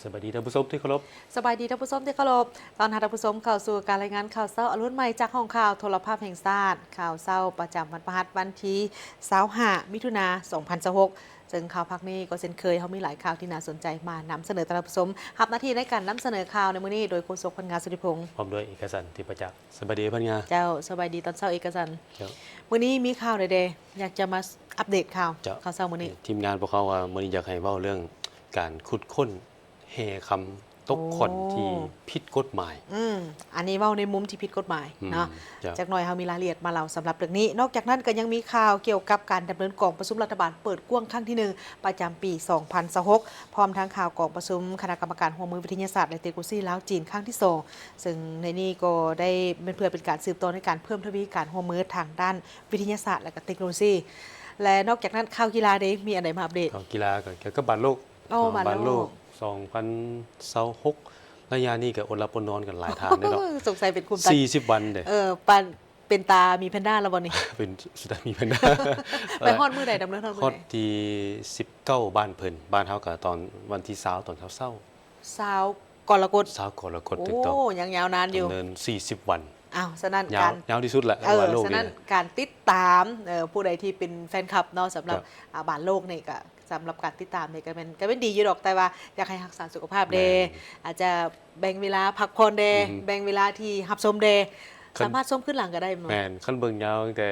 สวัสดีท่านผู้ชมที่เคารพสบายดีท่านผู้ชมที่เคารพตอนท่านผู้ชมเข้าสู่การรายงานข่าวเช้าอรุณใหม่จากห้องข่าวโทรภาพแห่งชาติข่าวเช้าประจำวันพฤหัสวันที่25มิถุนายน2026ซึ่งข่าวพักนี้ก็เช่นเคยเขามีหลายข่าวที่น่าสนใจมานำเสนอท่านผู้ชมรับหน้าที่ในการนำเสนอข่าวในมื้อนี้โดยโฆษกพันงาสุริพงศ์พร้อมด้วยเอกสารที่ประจักษ์สวัสดีพันงาเจ้าสบายดีตอนเช้าเอกสันเจ้ามื้อนี้มีข่าวใดๆอยากจะมาอัปเดตข่าวข่าวเช้ามื้อนี้ทีมงานพวกเขาว่ามื้อนี้อยากให้เว้าเรื่องการขุดค้นแห่คำตกข่อนที่ผิดกฎหมายอันนี้เว้าในมุมที่ผิดกฎหมายเนาะจากหน่อยเฮามีรายละเอียดมาเล่าสำหรับเรื่องนี้นอกจากนั้นก็ยังมีข่าวเกี่ยวกับการดำเนินกองประชุมรัฐบาลเปิดกว้างครั้งที่1ประจำปี2026พร้อมทั้งข่าวกองประชุมคณะกรรมการร่วมมือวิทยาศาสตร์และเทคโนโลยีลาวจีนครั้งที่2ซึ่งในนี้ก็ได้เป็นเพื่อเป็นการสืบต่อในการเพิ่มทวีการร่วมมือทางด้านวิทยาศาสตร์และเทคโนโลยีและนอกจากนั้นข่าวกีฬาได้มีอะไรมาอัปเดตข่าวกีฬาก็เกี่ยวกับบาสโลกบาสโลก2026ระยะนี้ก็อดหลับอดนอนกันหลายทางเด้อเนาะสงสัยเป็นคุมตา40วันเด้ปันเป็นตามีแพนด้าแล้วบ่นี่เป็นสุดท้ายมีแพนด้าไปฮอดมื้อใดดำเนินฮอดมื้อใดฮอดที่19บ้านเพิ่นบ้านเฮาก็ตอนวันที่20ตอนเช้า20กรกฎถูกต้องโอ้ยังยาวนานอยู่ดำเนิน40วันฉะนั้นการยาวที่สุดแหละบาสโลกฉะนั้นการติดตามผู้ใดที่เป็นแฟนคลับเนาะสำหรับบาสโลกนี่ก็สำหรับการติดตามนี่ก็เป็นดีอยู่ดอกแต่ว่าอยากให้รักษาสุขภาพเดอาจจะแบ่งเวลาพักผ่อนเดแบ่งเวลาที่รับชมเดสามารถชมขึ้นหลังก็ได้แม่นคันเบิ่งยาวตั้งแต่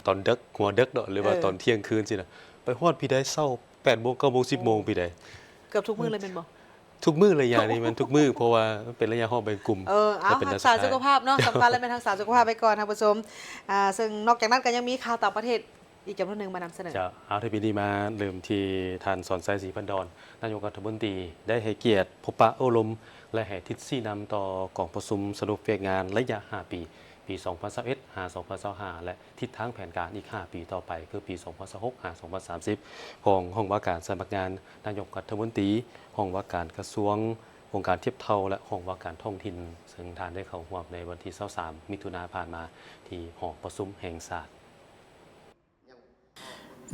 ตอนดึกหัวดึกเนาะหรือว่าตอนเที่ยงคืนสินะไปฮอดพี่ได้เช้า 8:00 น 9:00 น 10:00 นพี่ได้เกือบทุกมื้อเลยแม่นบ่ทุกมื้อเลยอย่างนี้มันทุกมื้อเพราะว่าเป็นระยะห้องเป็นกลุ่มเอารักษาสุขภาพเนาะสำคัญและเป็นรักษาสุขภาพไปก่อนท่านผู้ชมซึ่งนอกจากนั้นก็ยังมีข่าวต่างประเทศอีกจำนวนหนึ่งมานำเสนอจะเอาทีนี้มาเริ่มที่ท่านสอนไซศรีพันดรนายกรัฐมนตรีได้ให้เกียรติพบปะอบรมและให้ทิศชี้นำต่อกองประชุมสรุปเฟกงานระยะ5ปี2021-2025และทิศทางแผนการอีก5ปีต่อไปคือปี2026-2030ของห้องว่าการสำนักงานนายกรัฐมนตรีห้องว่าการกระทรวงองค์การเทียบเท่าและห้องว่าการท้องถิ่นซึ่งท่านได้เข้าร่วมในวันที่23มิถุนายนผ่านมาที่หอประชุมแห่งชาติ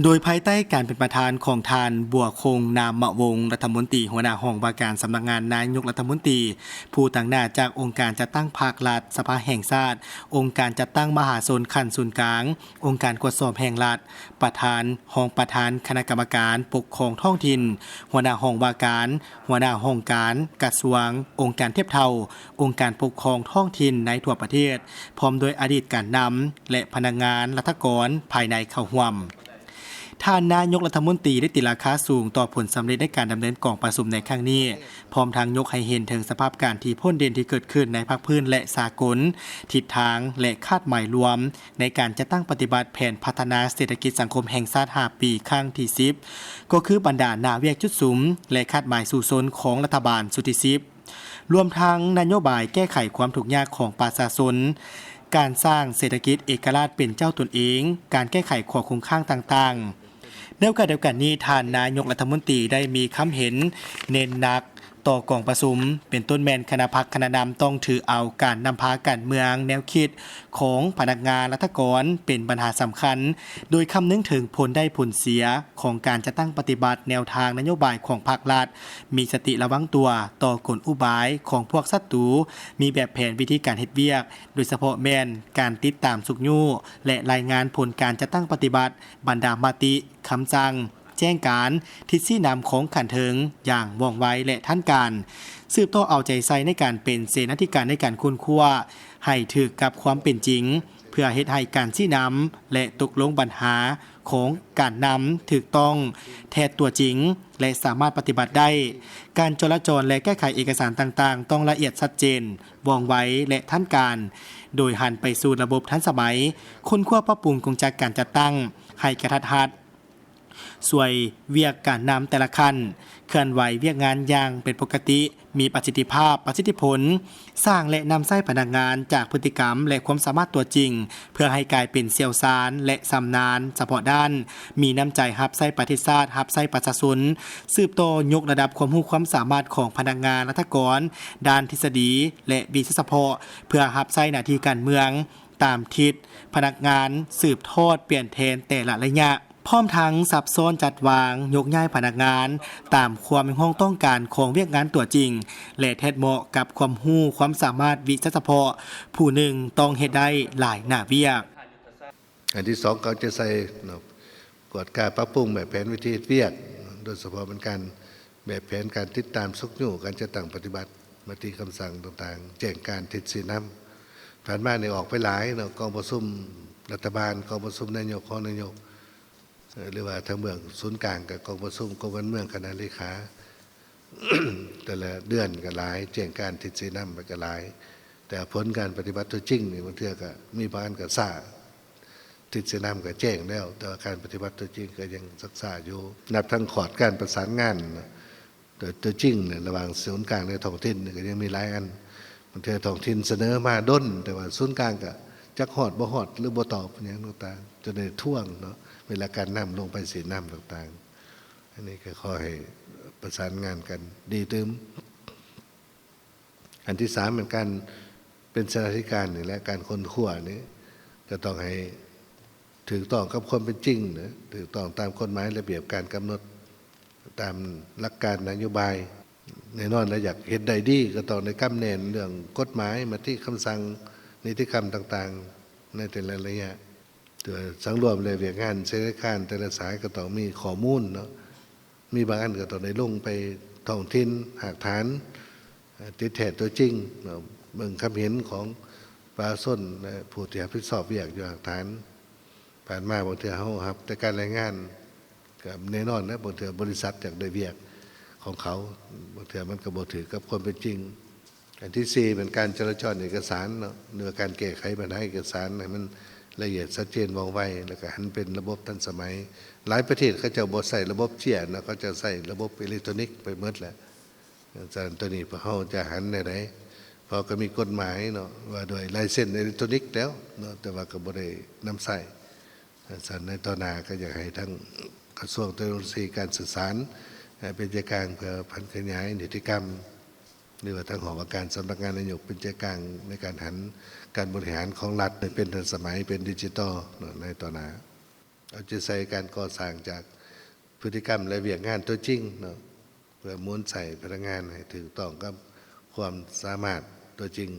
โดยภายใต้การเป็นประธานของทานบัวคงนามมะวงรัฐมนตรีหัวหน้าห้องว่าการสำนักงานนายกรัฐมนตรีผู้ต่างหน้าจากองค์การจัดตั้งภาครัฐสภาแห่งชาติองค์การจัดตั้งมหาชนขั้นศูนย์กลางองค์การตรวจสอบแห่งรัฐประธานห้องประธานคณะกรรมการปกครองท้องถิ่นหัวหน้าห้องว่าการหัวหน้าห้องการกระทรวงองค์การเทียบเท่าองค์การปกครองท้องถิ่นในทั่วประเทศพร้อมโดยอดีตการนำและพนักงานรัฐกรภายในเข้าร่วมท่านนายกรัฐมนตรีได้ติราคาสูงต่อผลสำเร็จในการดำเนินกองประชุมในครั้งนี้พร้อมทางยกให้เห็นถึงสภาพการที่พ้นเด่นที่เกิดขึ้นในภาคพื้นและสากลทิศทางและคาดหมายรวมในการจะตั้งปฏิบัติแผนพัฒนาเศรษฐกิจสังคมแห่งชาติ5ปีครั้งที่10ก็คือบรรดานาเวียกจุดสุมและคาดหมายสู่ซนของรัฐบาลสุดที่10รวมทั้งนโยบายแก้ไขความทุกข์ยากของประชาชนการสร้างเศรษฐกิจเอกราชเป็นเจ้าตนเองการแก้ไขข้อคงข้างต่างๆเดียวกันนี้ท่านนายกรัฐมนตรีได้มีคำเห็นเน้นหนักต่อกองประชุมเป็นต้นแมนคณะพรรคคณะนำต้องถือเอาการนำพาการเมืองแนวคิดของพนักงานรัฐกรเป็นปัญหาสำคัญโดยคำนึงถึงผลได้ผลเสียของการจะตั้งปฏิบัติแนวทางนโยบายของภาครัฐมีสติระวังตัวต่อกลอุบายของพวกศัตรูมีแบบแผนวิธีการเฮ็ดเวียกโดยเฉพาะแม่นการติดตามสุกยู่และรายงานผลการจะตั้งปฏิบัติบรรดามติคำสั่งแจ้งการทิศชี้นำของขันเทิงอย่างว่องไวและทันการสืบต่อเอาใจใส่ในการเป็นเสนาธิการในการคุ้นคั่วให้ถึกกับความเป็นจริงเพื่อเฮ็ดให้การชี้นำและตกลงปัญหาของการนำถูกต้องแท้ตัวจริงและสามารถปฏิบัติได้การจราจรและแก้ไขเอกสารต่างๆต้องละเอียดชัดเจนว่องไวและทันการโดยหันไปสู่ระบบทันสมัยค้นคว้าปรับปรุงกงจักการจัดตั้งให้กระทัดรัดสวยเวียกการนำแต่ละขั้นเคลื่อนไหวเวียกงานอย่างเป็นปกติมีประสิทธิภาพประสิทธิผลสร้างและนำใช้พนักงานจากพฤติกรรมและความสามารถตัวจริงเพื่อให้กลายเป็นเสี่ยวซานและชำนาญเฉพาะด้านมีน้ำใจรับใช้ประเทศชาติรับใช้ประชาชนสืบโตยกระดับความรู้ความสามารถของพนักงานรัฐกรด้านทฤษฎีและวิชาเฉพาะเพื่อรับใช้หน้าที่การเมืองตามทิศพนักงานสืบทอดเปลี่ยนแทนแต่ละระยะ พร้อมทั้งสับซ้อนจัดวางยกย้ายพนักงานตามความเป็นห้องต้องการของเวียกงานตัวจริงและแทดเหมาะกับความรู้ความสามารถวิชาเฉพาะผู้หนึ่งต้องเฮ็ดได้หลายหน้าเวียก อันที่สองเขาจะใส่กฎการปรับปรุงแบบแผนวิธีเวียกโดยเฉพาะเป็นการแบบแผนการติดตามสุกยู่การจะตั้งปฏิบัติมติคำสั่งต่างๆแจ้งการทิศสีน้ำผ่านมาในออกไปหลายกองประชุมรัฐบาลกองประชุมนายกของนายกหรือว่าทางเมืองศูนย์กลางกับกองประชุมกองการเมืองคณะเลขา แต่ละเดือนก็หลายแจ้งการทิศสีน้ำไปก็หลายแต่ผลการปฏิบัติตัวจริงนี่บางทีก็มีบางอันก็ซ่าทิศน้ำก็แจ้งแล้วแต่การปฏิบัติตัวจริงก็ยังศึกษาอยู่นับทั้งขอดการประสานงานแต่ตัวจริงเนี่ยระหว่างศูนย์กลางในท้องถิ่นก็ยังมีหลายอันบางทีท้องถิ่นเสนอมาด้นแต่ว่าศูนย์กลางก็จักหอดบ่หอดหรือบ่ตอบอย่างต่างๆจนได้ท่วงเนาะเวลาการนำลงไปสีน้ำต่างๆอันนี้ก็ขอให้ประสานงานกันดีตึมอันที่สามเป็นการเป็นสถานการณ์นี่และการค้นคว้านี้ก็ต้องให้ถูกต้องกับความเป็นจริงนะถูกต้องตามกฎหมายระเบียบการกำหนดตามหลักการนโยบายแน่นอนและอยากเห็นใดดีก็ต้องในกำเนิดเรื่องกฎหมายมาที่คำสั่งนิติกรรมต่างๆในแต่ละระยะตัวสังรวมเลยเวียกงานเสนาธิการแต่ละสายก็ต้องมีข้อมูลเนาะมีบางอันก็ต้องได้ลงไปท้องถิ่นหากฐานติดแท้ตัวจริงเบิ่งคำเห็นของประชาชนและผู้ที่รับผิดชอบเวียกอยู่หากฐานผ่านมาบางเทื่อเฮาครับแต่การรายงานกับแน่นอนนะบางเทื่อบริษัทอยากได้เวียกของเขาบางเทื่อมันก็บ่ถือกับความเป็นจริงอันที่สี่เป็นการจราจรเอกสารเนาะเนื้อการแก้ไขปัญหาเอกสารให้มันละเอียดชัดเจนว่องไวแล้วก็หันเป็นระบบทันสมัยหลายประเทศเขาจะบ่ใส่ระบบเจียนะเขาจะใส่ระบบอิเล็กทรอนิกส์ไปหมดแหละอาจารย์ตัวนี้พอเฮาจะหันในไหนพอก็มีกฎหมายเนาะว่าโดยลายเซ็นอิเล็กทรอนิกส์แล้วเนาะแต่ว่าก็บ่ได้นำใส่สันในต่อหน้าก็อยากให้ทั้งกระทรวงเทคโนโลยีการสื่อสารเป็นใจกลางเพื่อพันขยายนิติกรรมหรือว่าทั้งหอว่าการสำนักงานนายกเป็นใจกลางในการหันการบริหารของรัฐเป็นทันสมัยเป็นดิจิตอลในต่อหน้าเอาใจใส่การก่อสร้างจากพฤติกรรมและเวียกงานตัวจริงเนาะเพื่อม้วนใส่พนักงานให้ถูกต้องกับความสามารถตัวจริง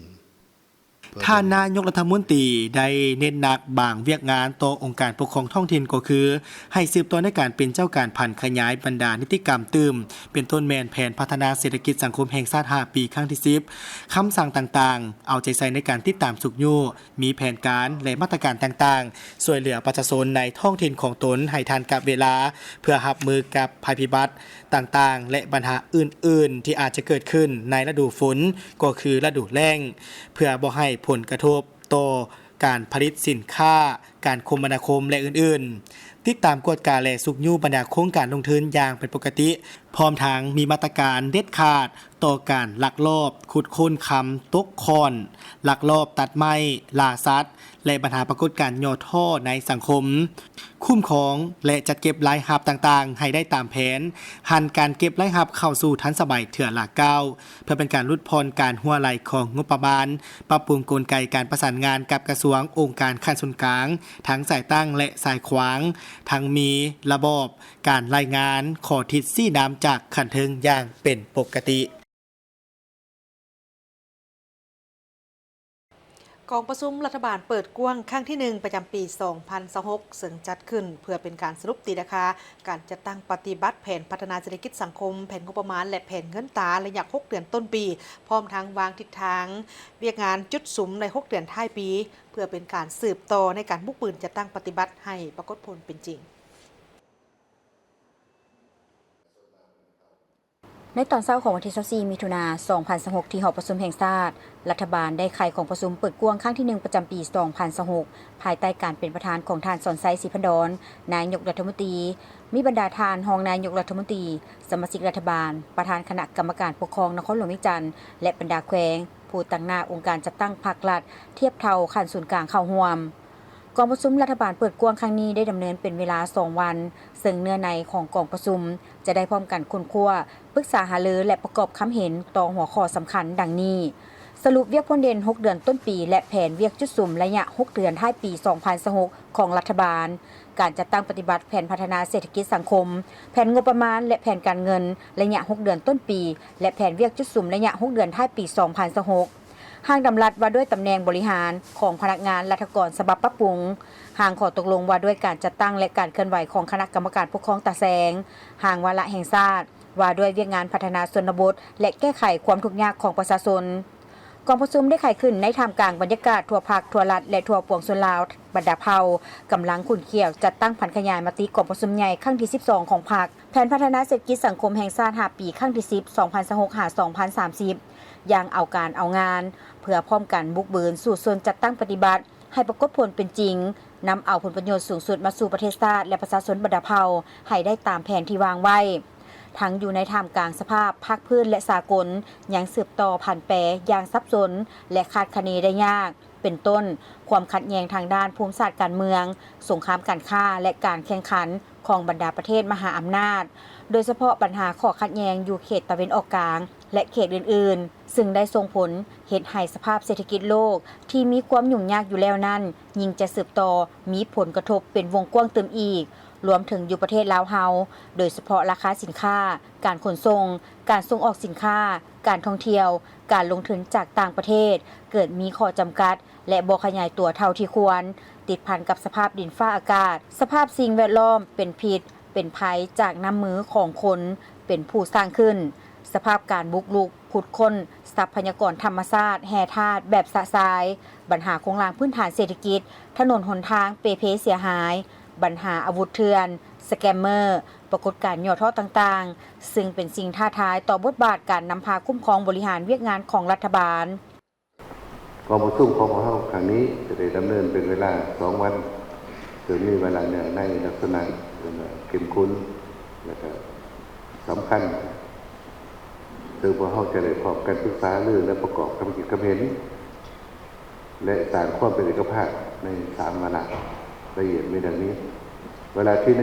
ท่านนายกรัฐมนตรีได้เน้นหนักบางเวียกงานต่อองค์การปกครองท้องถิ่นก็คือให้สืบต่อในการเป็นเจ้าการพันขยายบรรดานิติกรรมตื้มเป็นต้นแมนแผนพัฒนาเศรษฐกิจสังคมแห่งชาติ5ปีครั้งที่10คำสั่งต่างๆเอาใจใส่ในการติดตามสุกยู่มีแผนการและมาตรการต่างๆช่วยเหลือประชาชนในท้องถิ่นของตนให้ทันกับเวลาเพื่อรับมือกับภัยพิบัติต่างๆและปัญหาอื่นๆที่อาจจะเกิดขึ้นในฤดูฝนก็คือฤดูแล้งเพื่อบ่ให้ผลกระทบต่อการผลิตสินค้าการคมนาคมและอื่นๆติดตามกฎการและสุกยู่บรรดาโครงการลงทุนอย่างเป็นปกติพร้อมทั้งมีมาตรการเด็ดขาดต่อการลักลอบขุดค้นคำตกคอนลักลอบตัดไม้ล่าสัตว์และปัญหาปรากฏการณ์ย่อท่อในสังคมคุ้มครองและจัดเก็บรายรับต่างๆให้ได้ตามแผนหันการเก็บรายรับเข้าสู่ทันสมัยเถื่อละก้าวเพื่อเป็นการลดผ่อนการหัวไหลของงบประมาณปรับปรุงกลไกการประสานงานกับกระทรวงองค์การขั้นส่วนกลางทั้งสายตั้งและสายขวางทั้งมีระบบการรายงานขอทิศซี่น้ำจากขันเทิงอย่างเป็นปกติกองประชุมรัฐบาลเปิดกว้างครั้งที่1ประจำปี 2026 ซึ่งจัดขึ้นเพื่อเป็นการสรุปตีราคาการจัดตั้งปฏิบัติแผนพัฒนาเศรษฐกิจสังคมแผนงบประมาณและแผนเงินตราระยะ6 เดือนต้นปีพร้อมทั้งวางทิศทางเวียกงานจุดสุมใน6 เดือนท้ายปีเพื่อเป็นการสืบต่อในการบุกปืนจัดตั้งปฏิบัติให้ปรากฏผลเป็นจริงในตอนเช้าของวันที่24มิถุนายน 2026 ที่หอประชุมแห่งชาติรัฐบาลได้ไขของประชุมเปิดกว้างครั้งที่1ประจำปี 2026 ภายใต้การเป็นประธานของท่านสอนไซศรีพันดรนายกรัฐมนตรีมีบรรดาท่านรองนายกรัฐมนตรีสมาชิกรัฐบาลประธานคณะกรรมการปกครองนครหลวงวิจันทร์และบรรดาแขวงผู้ตั้งหน้าองค์การจัดตั้งภาครัฐเทียบเท่าขั้นศูนย์กลางเข้าร่วมกองประชุมรัฐบาลเปิดกว้างครั้งนี้ได้ดำเนินเป็นเวลา2 วันซึ่งเนื้อในของกองประชุมจะได้พร้อมกันค้นคว้าปรึกษาหารือและประกอบคำเห็นต่อหัวข้อสำคัญดังนี้ สรุปเวียกพ้นเด่น6 เดือนต้นปีและแผนเวียกจุดสุ่มระยะ6 เดือนท้ายปี 2026 ของรัฐบาลการจัดตั้งปฏิบัติแผนพัฒนาเศรษฐกิจสังคมแผนงบประมาณและแผนการเงินระยะ6 เดือนต้นปีและแผนเวียกจุดสุ่มระยะ6 เดือนท้ายปี 2026 ห้างดำรัดว่าด้วยตำแหน่งบริหารของพนักงานรัฐกรฉบับปรับปรุงห้างขอตกลงว่าด้วยการจัดตั้งและการเคลื่อนไหวของคณะกรรมการปกครองตาแสงห้างวาระแห่งชาติว่าด้วยเวียกงานพัฒนาชนบทและแก้ไขความทุกข์ยากของประชาชนกองประชุมได้ไขขึ้นในท่ามกลางบรรยากาศทั่วภาคทั่วรัฐและทั่วปวงชนลาวบรรดาเผ่ากำลังขุ่นเขี่ยวจัดตั้งผันขยายมติกองประชุมใหญ่ครั้งที่ 12 ของพรรคแผนพัฒนาเศรษฐกิจสังคมแห่งชาติ5 ปีครั้งที่ 10 2026-2030 อย่างเอาการเอางานเพื่อพร้อมกันบุกเบินสู่ส่วนจัดตั้งปฏิบัติให้ปรากฏผลเป็นจริงนำเอาผลประโยชน์สูงสุดมาสู่ประเทศชาติและประชาชนบรรดาเผ่าให้ได้ตามแผนที่วางไว้ทั้งอยู่ในท่ามกลางสภาพภาคพื้นและสากลยังสืบต่อผ่านแปรอย่างซับซ้อนและคาดคะเนได้ยากเป็นต้นความขัดแย้งทางด้านภูมิศาสตร์การเมืองสงครามการค้าและการแข่งขันของบรรดาประเทศมหาอำนาจโดยเฉพาะปัญหาข้อขัดแย้งอยู่เขตตะวันออกกลางและเขตอื่นๆซึ่งได้ส่งผลเฮ็ดให้สภาพเศรษฐกิจโลกที่มีความยุ่งยากอยู่แล้วนั้นยิ่งจะสืบต่อมีผลกระทบเป็นวงกว้างเติมอีกรวมถึงอยู่ประเทศลาวเฮาโดยเฉพาะราคาสินค้าการขนส่งการส่งออกสินค้าการท่องเที่ยวการลงทุนจากต่างประเทศเกิดมีข้อจำกัดและบ่ขยายตัวเท่าที่ควรติดพันกับสภาพดินฟ้าอากาศสภาพสิ่งแวดล้อมเป็นพิษเป็นภัยจากน้ำมือของคนเป็นผู้สร้างขึ้นสภาพการบุกรุกขุดค้นทรัพยากรธรรมชาติแห่ธาตุแบบสะสายปัญหาโครงสร้างพื้นฐานเศรษฐกิจถนนหนทางเปเพเสียหายปัญหาอาวุธเถื่อนสแกมเมอร์ปรากฏการณ์ย่อท่อต่างๆซึ่งเป็นสิ่งท้าทายต่อบทบาทการนำพาคุ้มครองบริหารเวียกงานของรัฐบาลกองประชุมของเราครั้งนี้จะได้ดำเนินเป็นเวลา2 วันโดยมีเวลาเนี่ยในลักษณะเข้มข้นและก็สำคัญซึ่งพวกเราจะได้พร้อมกันศึกษาเรื่องและประกอบความคิดความเห็นและสร้างความเป็นเอกภาพใน3 วาระละเอียดมีดังนี้เวลาที่1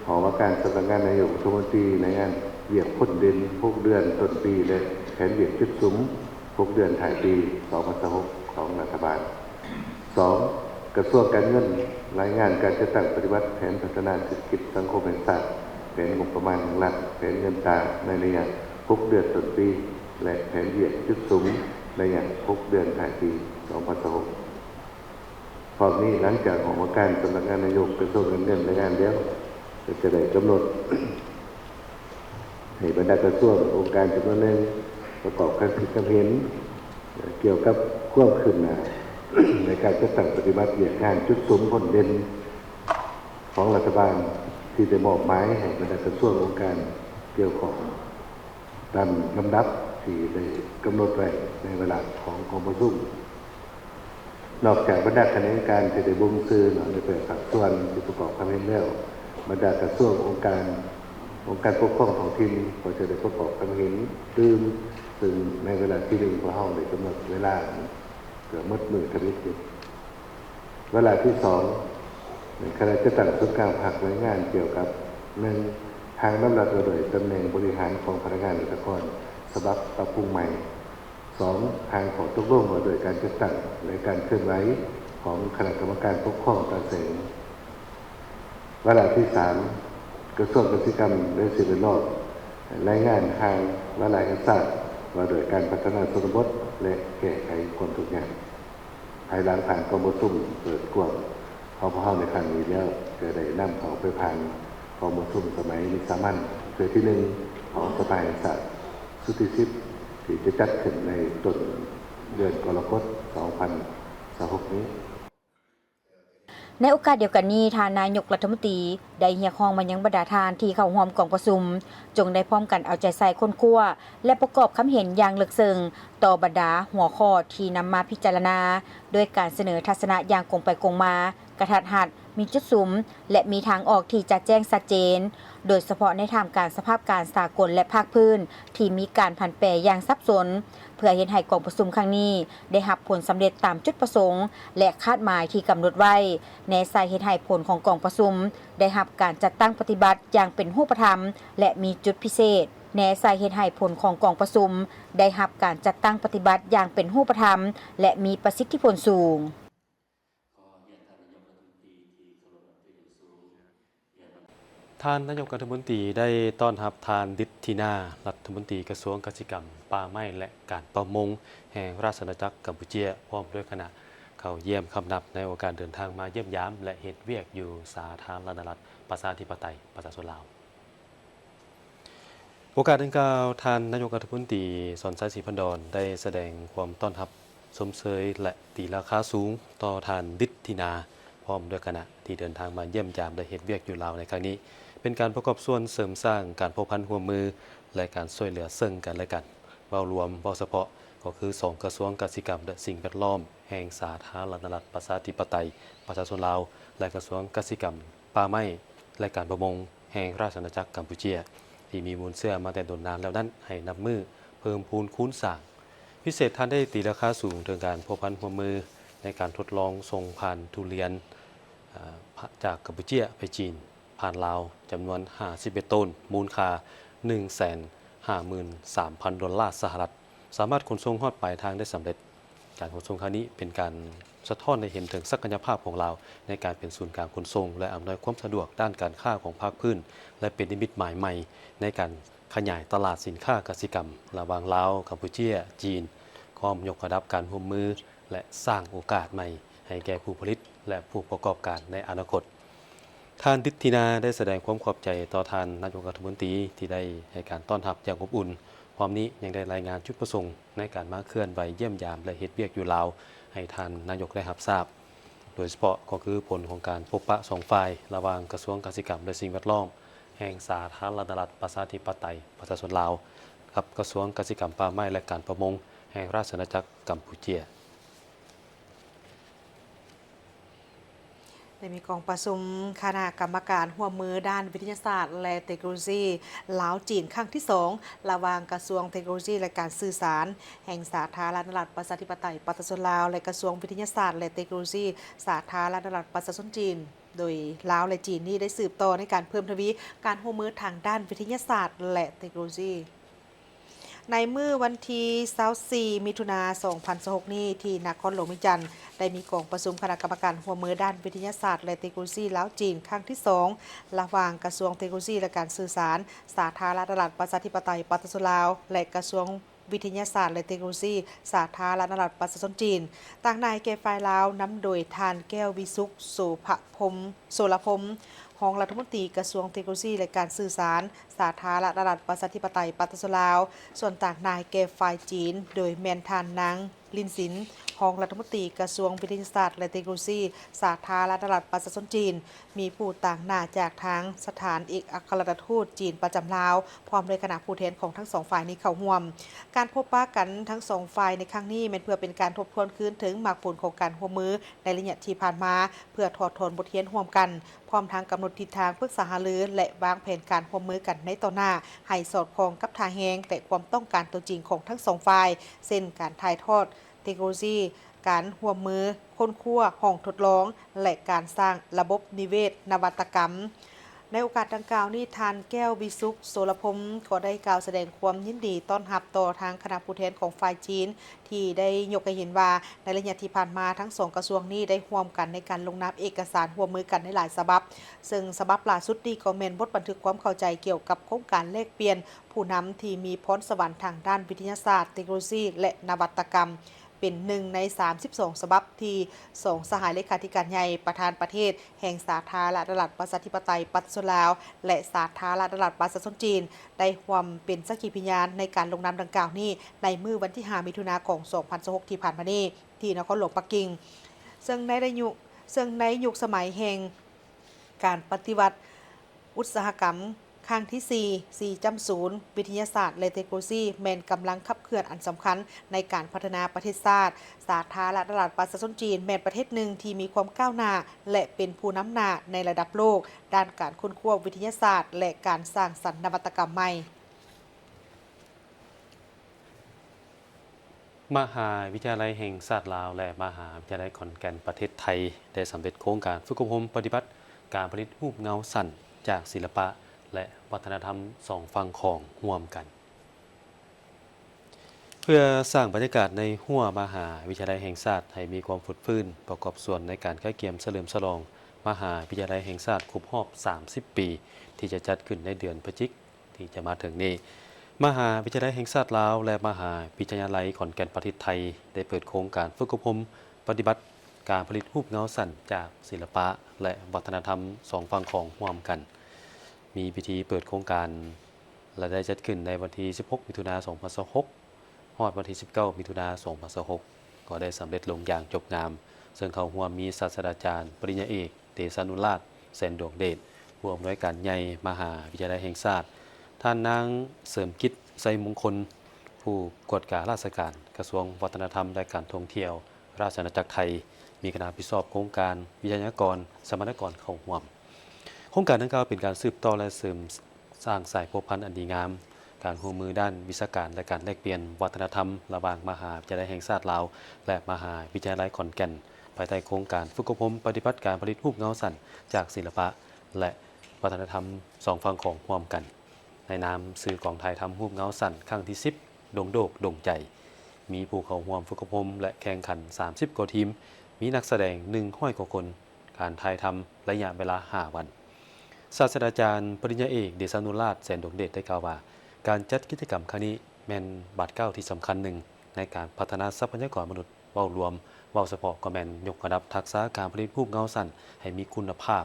หอว่าการสำนักงานนายกรัฐมนตรีในงานเวียกพ้นเด่น6 เดือนต้นปีและแผนเวียกจุดสูง6 เดือนท้ายปี 2026 ของรัฐบาล 2. กระทรวงการเงินรายงานการจัดตั้งปฏิบัติแผนพัฒนาเศรษฐกิจสังคมแห่งชาติแผนงบประมาณของรัฐแผนเงินตราในระยะ6 เดือนต้นปีและแผนเวียกจุดสูงในระยะ6 เดือนท้ายปี 2026พร้อมนี้หลังจากของการสำนักงานนายกกระทรวงการเงินรายงานแล้วจะได้กำหนดให้บรรดากระทรวงองค์การจำนวนหนึ่งประกอบการคิดความเห็นเกี่ยวกับความคืบหน้าในการจัดตั้งปฏิบัติเวียกงานจุดสูงพ้นเด่นของรัฐบาลที่ได้มอบหมายให้บรรดากระทรวงองค์การเกี่ยวข้องตามลำดับที่ได้กำหนดไว้ในเวลาของกองประชุมนอกจากบรรดาคณะกรรมการที่ได้บ่งซื้อในเปิดภาคส่วนที่ประกอบความเห็นแล้วบรรดากระทรวงองค์การปกครองท้องถิ่นก็จะได้ประกอบความเห็นซึ่งในเวลาที่1พวกเราได้กำหนดเวลาเกือบมืดทวิตเวลาที่2ในคณะจะตั้งศูนย์กลางภาคหน่วยงานเกี่ยวกับ1ทางลำดับโดยตำแหน่งบริหารของพนักงานราชการฉบับปรับปรุงใหม่2ทางขอตกลงว่าโดยการจัดตั้งและการเคลื่อนไหวของคณะกรรมการปกครองตาแสงเวลาที่3กระทรวงเกษตรกรรมและสิ่งแวดล้อมรายงานทางวารายการศาสตร์ว่าโดยการพัฒนาชนบทและแก้ไขความทุกข์ยากภายหลังผ่านกองประชุมเปิดกว้างพอเข้าในครั้งนี้แล้วจะได้นำเขาไปผ่านกองประชุมสมัยวิสามัญเพื่อที่1ของสภาแห่งชาติสุทธิสิทธิ์ที่จะจัดขึ้นในต้นเดือนกรกฎาคม 2026 นี้ในโอกาสเดียวกันนี้ทานนายกรัฐมนตรีได้เรียกร้องมายังบรรดาทานที่เข้าร่วมกองประชุมจงได้พร้อมกันเอาใจใส่คนคั่วและประกอบคำเห็นอย่างลึกซึ้งต่อบรรดาหัวข้อที่นำมาพิจารณาโดยการเสนอทัศนะอย่างกงไปกงมากระทัดหัดมีจุดสุมและมีทางออกที่จะแจ้งชัดเจนโดยเฉพาะในท่ามกลางสภาพการสากลและภาคพื้นที่มีการผันแปรอย่างซับซ้อนเพื่อเฮ็ดให้กองประชุมครั้งนี้ได้รับผลสำเร็จตามจุดประสงค์และคาดหมายที่กำหนดไว้ในสาเหตุให้ผลของกองประชุมได้รับการจัดตั้งปฏิบัติอย่างเป็นรูปธรรมและมีจุดพิเศษ แนสาเหตุให้ผลของกองประชุมได้รับการจัดตั้งปฏิบัติอย่างเป็นรูปธรรมและมีประสิทธิผลสูง ท่านนายกรัฐมนตรีได้ต้อนรับทานดิษฐินารัฐมนตรีกระทรวงเกษตรกรรมป่าไม้และการประมงแห่งราชอาณาจักรกัมพูชีพร้อมด้วยคณะเข้าเยี่ยมคำนับในโอกาสเดินทางมาเยี่ยมยามและเฮ็ดเวียกอยู่สาธารณรัฐประชาธิปไตยประชาชนลาวโอกาสดังกล่าวท่านนายกรัฐมนตรีสอนไซศรีพันดรได้แสดงความต้อนรับสมเสยและตีราคาสูงต่อท่านดิษฐินาพร้อมด้วยคณะที่เดินทางมาเยี่ยมยามและเฮ็ดเวียกอยู่ลาวในครั้งนี้เป็นการประกอบส่วนเสริมสร้างการพบพันร่วมมือและการช่วยเหลือซึ่งกันและกันเว้ารวมเว้าเฉพาะก็คือ2กระทรวงเกษตรกรรมและสิ่งแวดล้อมแห่งสาธารณรัฐประชาธิปไตยประชาชนลาวและกระทรวงเกษตรกรรมป่าไม้และการประมงแห่งราชอาณาจักรกัมพูชีที่มีมูลเชื่อมาแต่โดนนานแล้วนั้นให้นำมือเพิ่มพูนคูณสร้างพิเศษท่านได้ตีราคาสูงถึงการพบพันร่วมมือในการทดลองส่งผ่านทุเรียนจากกัมพูชีไปจีนผ่านลาวจำนวน51ต้นมูลค่า 153,000 ดอลลาร์สหรัฐสามารถขนส่งฮอดปลายทางได้สำเร็จการขนส่งครั้งนี้เป็นการสะท้อนให้เห็นถึงศักยภาพของลาวในการเป็นศูนย์กลางขนส่งและอำนวยความสะดวกด้านการค้าของภาคพื้นและเป็นนิมิตหมายใหม่ในการขยายตลาดสินค้าเกษตรกรรมระหว่างลาวกัมพูชีจีนพร้อมยกระดับการร่วมมือและสร้างโอกาสใหม่ให้แก่ผู้ผลิตและผู้ประกอบการในอนาคตท่านดิษฐินาได้แสดงความขอบใจต่อท่านนายกรัฐมนตรีที่ได้ให้การต้อนรับอย่างอบอุ่นพร้อมนี้ยังได้รายงานจุดประสงค์ในการมาเคลื่อนไหวเยี่ยมยามและเฮ็ดเวียกอยู่ลาวให้ท่านนายกได้รับทราบโดยเฉพาะก็คือผลของการพบปะสองฝ่ายระหว่างกระทรวงเกษตรกรรมและสิ่งแวดล้อมแห่งสาธารณรัฐประชาธิปไตยประชาชนลาวกับกระทรวงเกษตรกรรมป่าไม้และการประมงแห่งราชอาณาจักรกัมพูชีได้มีกองประชุมคณะกรรมการร่วมมือด้านวิทยาศาสตร์และเทคโนโลยีลาวจีนครั้งที่ 2 ระหว่างกระทรวงเทคโนโลยีและการสื่อสารแห่งสาธารณรัฐประชาธิปไตยประชาชนลาวและกระทรวงวิทยาศาสตร์และเทคโนโลยีสาธารณรัฐประชาชนจีนโดยลาวและจีนนี่ได้สืบต่อในการเพิ่มทวีการร่วมมือทางด้านวิทยาศาสตร์และเทคโนโลยีในมื้อวันที่24มิถุนายน2026นี้ที่นครหลวงวิจันทร์ได้มีกองประชุมคณะกรรมการร่วมมือด้านวิทยาศาสตร์และเทคโนโลยีลาวจีนครั้งที่ 2 ระหว่างกระทรวงเทคโนโลยีและการสื่อสารสาธารณรัฐประชาธิปไตยประชาชนลาวและกระทรวงวิทยาศาสตร์และเทคโนโลยีสาธารณรัฐประชาชนจีนต่างนายแก่ฝ่ายลาวนำโดยทานแก้ววิสุขโสภพรมรองรัฐมนตรีกระทรวงเทคโนโลยีและการสื่อสารสาธารณรัฐประชาธิปไตยประชาชนลาวส่วนต่างนายแก่ฝ่ายจีนโดยแมนทานนางลินสินรองรัฐมนตรีกระทรวงวิทยาศาสตร์และเทคโนโลยีสาธารณรัฐประชาชนจีนมีผู้ต่างหน้าจากทางสถานเอกอัครราชทูตจีนประจำลาวพร้อมด้วยคณะผู้แทนของทั้งสองฝ่ายนี้เข้าร่วมการพบปะกันทั้งสองฝ่ายในครั้งนี้เป็นเพื่อเป็นการทบทวนคืนถึงมรรคผลของการร่วมมือในระยะที่ผ่านมาเพื่อถอดถอนบทเรียนร่วมกันพร้อมทางกำหนดทิศทางปรึกษาหารือและวางแผนการร่วมมือกันในต่อหน้าให้สอดคล้องกับทางแหงแต่ความต้องการตัวจริงของทั้งสองฝ่ายเช่นการถ่ายทอดเทคโนโลยีการร่วมมือค้นคว้าห้องทดลองและการสร้างระบบนิเวศนวัตกรรมในโอกาสดังกล่าวนี้ทานแก้ววิสุขโสรพรมก็ได้กล่าวแสดงความยินดีต้อนรับต่อทางคณะผู้แทนของฝ่ายจีนที่ได้ยกให้เห็นว่าในระยะที่ผ่านมาทั้งสองกระทรวงนี้ได้ร่วมกันในการลงนามเอกสารร่วมมือกันในหลายฉบับซึ่งฉบับล่าสุดนี้ก็แม่นบทบันทึกความเข้าใจเกี่ยวกับโครงการแลกเปลี่ยนผู้นำที่มีพรสวรรค์ทางด้านวิทยาศาสตร์เทคโนโลยีและนวัตกรรมเป็น1ใน32ฉบับที่2สหเลขาธิการใหญ่ประธานประเทศแห่งสาธารณรัฐประชาธิปไตยประชาชนลาวและสาธารณรัฐประชาชนจีนได้ร่วมเป็นสักขีพยานในการลงนามดังกล่าวนี้ในมื้อวันที่5มิถุนายน2026ที่ผ่านมานี้ที่นครหลวงปักกิ่งซึ่งในยุคสมัยแห่งการปฏิวัติอุตสาหกรรมครั้งที่4 4.0 วิทยาศาสตร์และเทคโนโลยีแม่นกำลังขับเคลื่อนอันสำคัญในการพัฒนาประเทศชาติสาธารณรัฐประชาชนจีนแม่นประเทศหนึ่งที่มีความก้าวหน้าและเป็นผู้นำหน้าในระดับโลกด้านการค้นคว้าวิทยาศาสตร์และการสร้างสรรค์นวัตกรรมใหม่มหาวิทยาลัยแห่งชาติลาวและมหาวิทยาลัยขอนแก่นประเทศไทยได้สำเร็จโครงการฝึกอบรมปฏิบัติการผลิตรูปเงาสั้นจากศิลปะ และวัฒนธรรมสองฝั่งของร่วมกัน เพื่อสร้างบรรยากาศในหัวมหาวิทยาลัยแห่งชาติให้มีความฟุดฟื้นประกอบส่วนในการค่ายเกียมเฉลิมฉลองมหาวิทยาลัยแห่งชาติครบรอบ 30 ปี ที่จะจัดขึ้นในเดือนพฤศจิกายนที่จะมาถึงนี้มหาวิทยาลัยแห่งชาติลาวและมหาวิทยาลัยขอนแก่นประเทศไทยได้เปิดโครงการฝึกอบรมปฏิบัติการผลิตรูปเงาสั้นจากศิลปะและวัฒนธรรมสองฝั่งของร่วมกัน มีพิธีเปิดโครงการและได้จัดขึ้นในวันที่ 16 มิถุนายน 2026 ฮอดวันที่ 19 มิถุนายน 2026 ก็ได้สำเร็จลงอย่างจบงาม ซึ่งเข้าร่วมมีศาสตราจารย์ปริญญาเอกเตชะนุราชแสนดวงเดชผู้อำนวยการใหญ่มหาวิทยาลัยแห่งชาติท่านนางเสริมกิจไซมงคล ผู้กวดการราชการกระทรวงวัฒนธรรมและการท่องเที่ยวราชอาณาจักรไทย มีคณะผู้สอบโครงการวิทยากรสมณกรเข้าร่วม โครงการดังกล่าวเป็นการสืบต่อและเสริมสร้างสายพัวพันธ์อันดีงาม การร่วมมือด้านวิชาการและการแลกเปลี่ยนวัฒนธรรมระหว่างมหาวิทยาลัยแห่งชาติลาวและมหาวิทยาลัยขอนแก่นภายใต้โครงการฝึกอบรมปฏิบัติการผลิตรูปเงาสั้นจากศิลปะและวัฒนธรรมสองฝั่งของร่วมกัน ในนามสื่อกองไทยทำรูปเงาสั้นครั้งที่ 10 ดงโดกดงใจ มีผู้เข้าร่วมฝึกอบรมและแข่งขัน 30 กว่าทีม มีนักแสดง100 กว่าคน การถ่ายทำระยะเวลา 5 วัน ศาสตราจารย์ปริญญาเอกเดชะนุราชแสนดวงเดชได้กล่าวว่า การจัดกิจกรรมครั้งนี้แม่นบาดเก้าที่สำคัญหนึ่งในการพัฒนาทรัพยากรมนุษย์เว้ารวมเว้าเฉพาะก็แม่นยกระดับทักษะการผลิตรูปเงาสั้นให้มีคุณภาพ